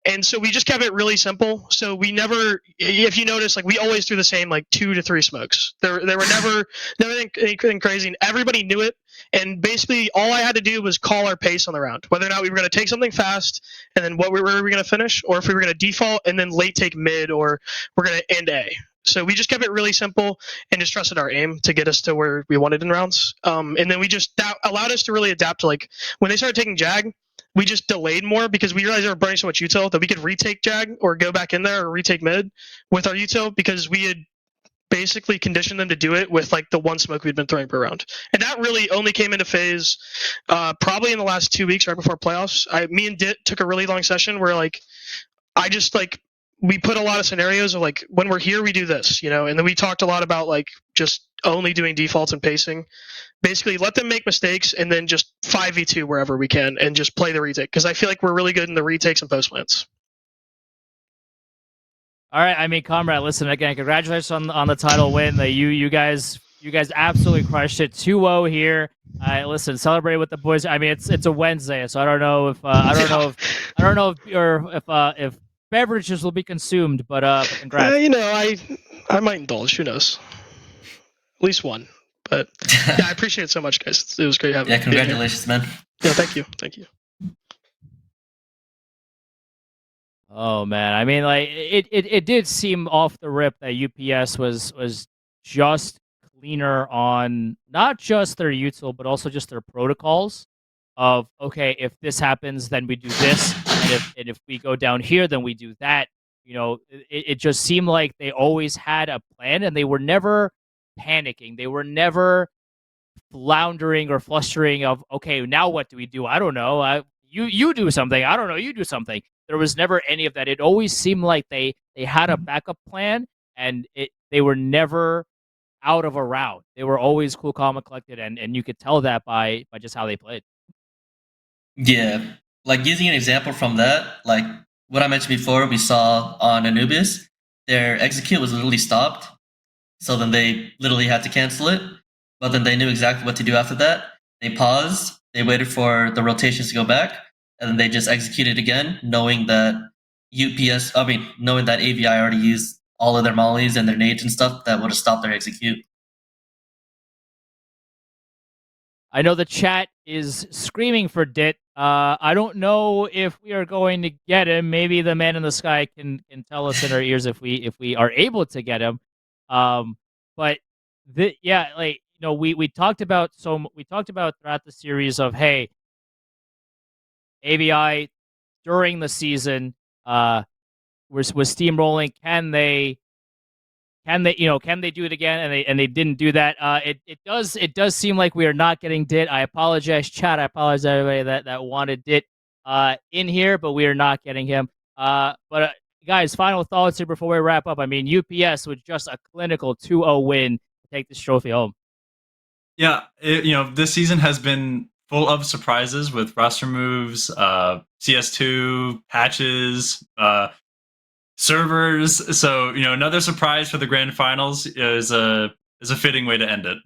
And so we just kept it really simple. So we never, if you notice, like we always threw the same like 2 to 3 smokes. There were never anything crazy, and everybody knew it. And basically, all I had to do was call our pace on the round, whether or not we were going to take something fast, and then where we were going to finish, or if we were going to default and then late take mid, or we're going to end A. So we just kept it really simple and just trusted our aim to get us to where we wanted in rounds. And then that allowed us to really adapt to, like, when they started taking Jag, we just delayed more because we realized they were burning so much util that we could retake Jag or go back in there or retake mid with our util, because we had basically conditioned them to do it with like the 1 smoke we'd been throwing per round. And that really only came into phase probably in the last 2 weeks right before playoffs. Me and Dit took a really long session where like I just like we put a lot of scenarios of like, when we're here we do this, you know, and then we talked a lot about like just only doing defaults and pacing. Basically let them make mistakes and then just 5v2 wherever we can and just play the retake, because I feel like we're really good in the retakes and post plants. All right, I mean, comrade, listen again. Congratulations on the title win. You guys absolutely crushed it. 2-0 here. Listen, celebrate with the boys. I mean, it's a Wednesday, so I don't know if beverages will be consumed, but congrats. You know, I might indulge. Who knows? At least one. But yeah, I appreciate it so much, guys. It was great having. Yeah, congratulations, man. Yeah, thank you. Oh man, I mean, like it did seem off the rip that UPS was just cleaner on not just their util but also just their protocols of, okay, if this happens then we do this, and if we go down here then we do that. You know, it just seemed like they always had a plan and they were never panicking. They were never floundering or flustering of, okay, now what do we do? I don't know. You do something. I don't know. You do something. There was never any of that. It always seemed like they had a backup plan, and they were never out of a round. They were always cool, calm, and collected, and you could tell that by just how they played. Yeah, like using an example from that, like what I mentioned before, we saw on Anubis, their execute was literally stopped. So then they literally had to cancel it. But then they knew exactly what to do after that. They paused, they waited for the rotations to go back, and then they just executed again, knowing that knowing that AVI already used all of their mollies and their nades and stuff that would have stopped their execute. I know the chat is screaming for Dit. I don't know if we are going to get him. Maybe the man in the sky can tell us in our ears if we are able to get him. But yeah, like, you know, we talked about throughout the series of, hey, AVI during the season was steamrolling. Can they do it again? And they didn't do that. It does seem like we are not getting Dit. I apologize, chat. I apologize everybody that wanted Dit in here, but we are not getting him. But guys, final thoughts here before we wrap up. I mean, UPS was just a clinical 2-0 win to take this trophy home. Yeah, this season has been full of surprises with roster moves, CS2 patches, servers. So another surprise for the grand finals is a fitting way to end it.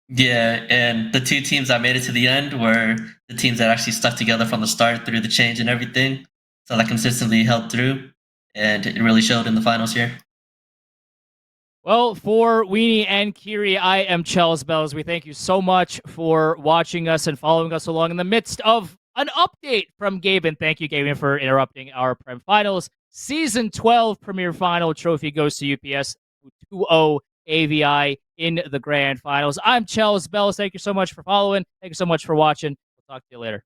Yeah, and the 2 teams that made it to the end were the teams that actually stuck together from the start through the change and everything. So that consistently helped through, and it really showed in the finals here. Well, for Weenie and Kiri, I am Chels Bells. We thank you so much for watching us and following us along in the midst of an update from Gaben. Thank you, Gaben, for interrupting our Prem Finals. Season 12 Premier Final trophy goes to UPS 2-0 AVI in the Grand Finals. I'm Chels Bells. Thank you so much for following. Thank you so much for watching. We'll talk to you later.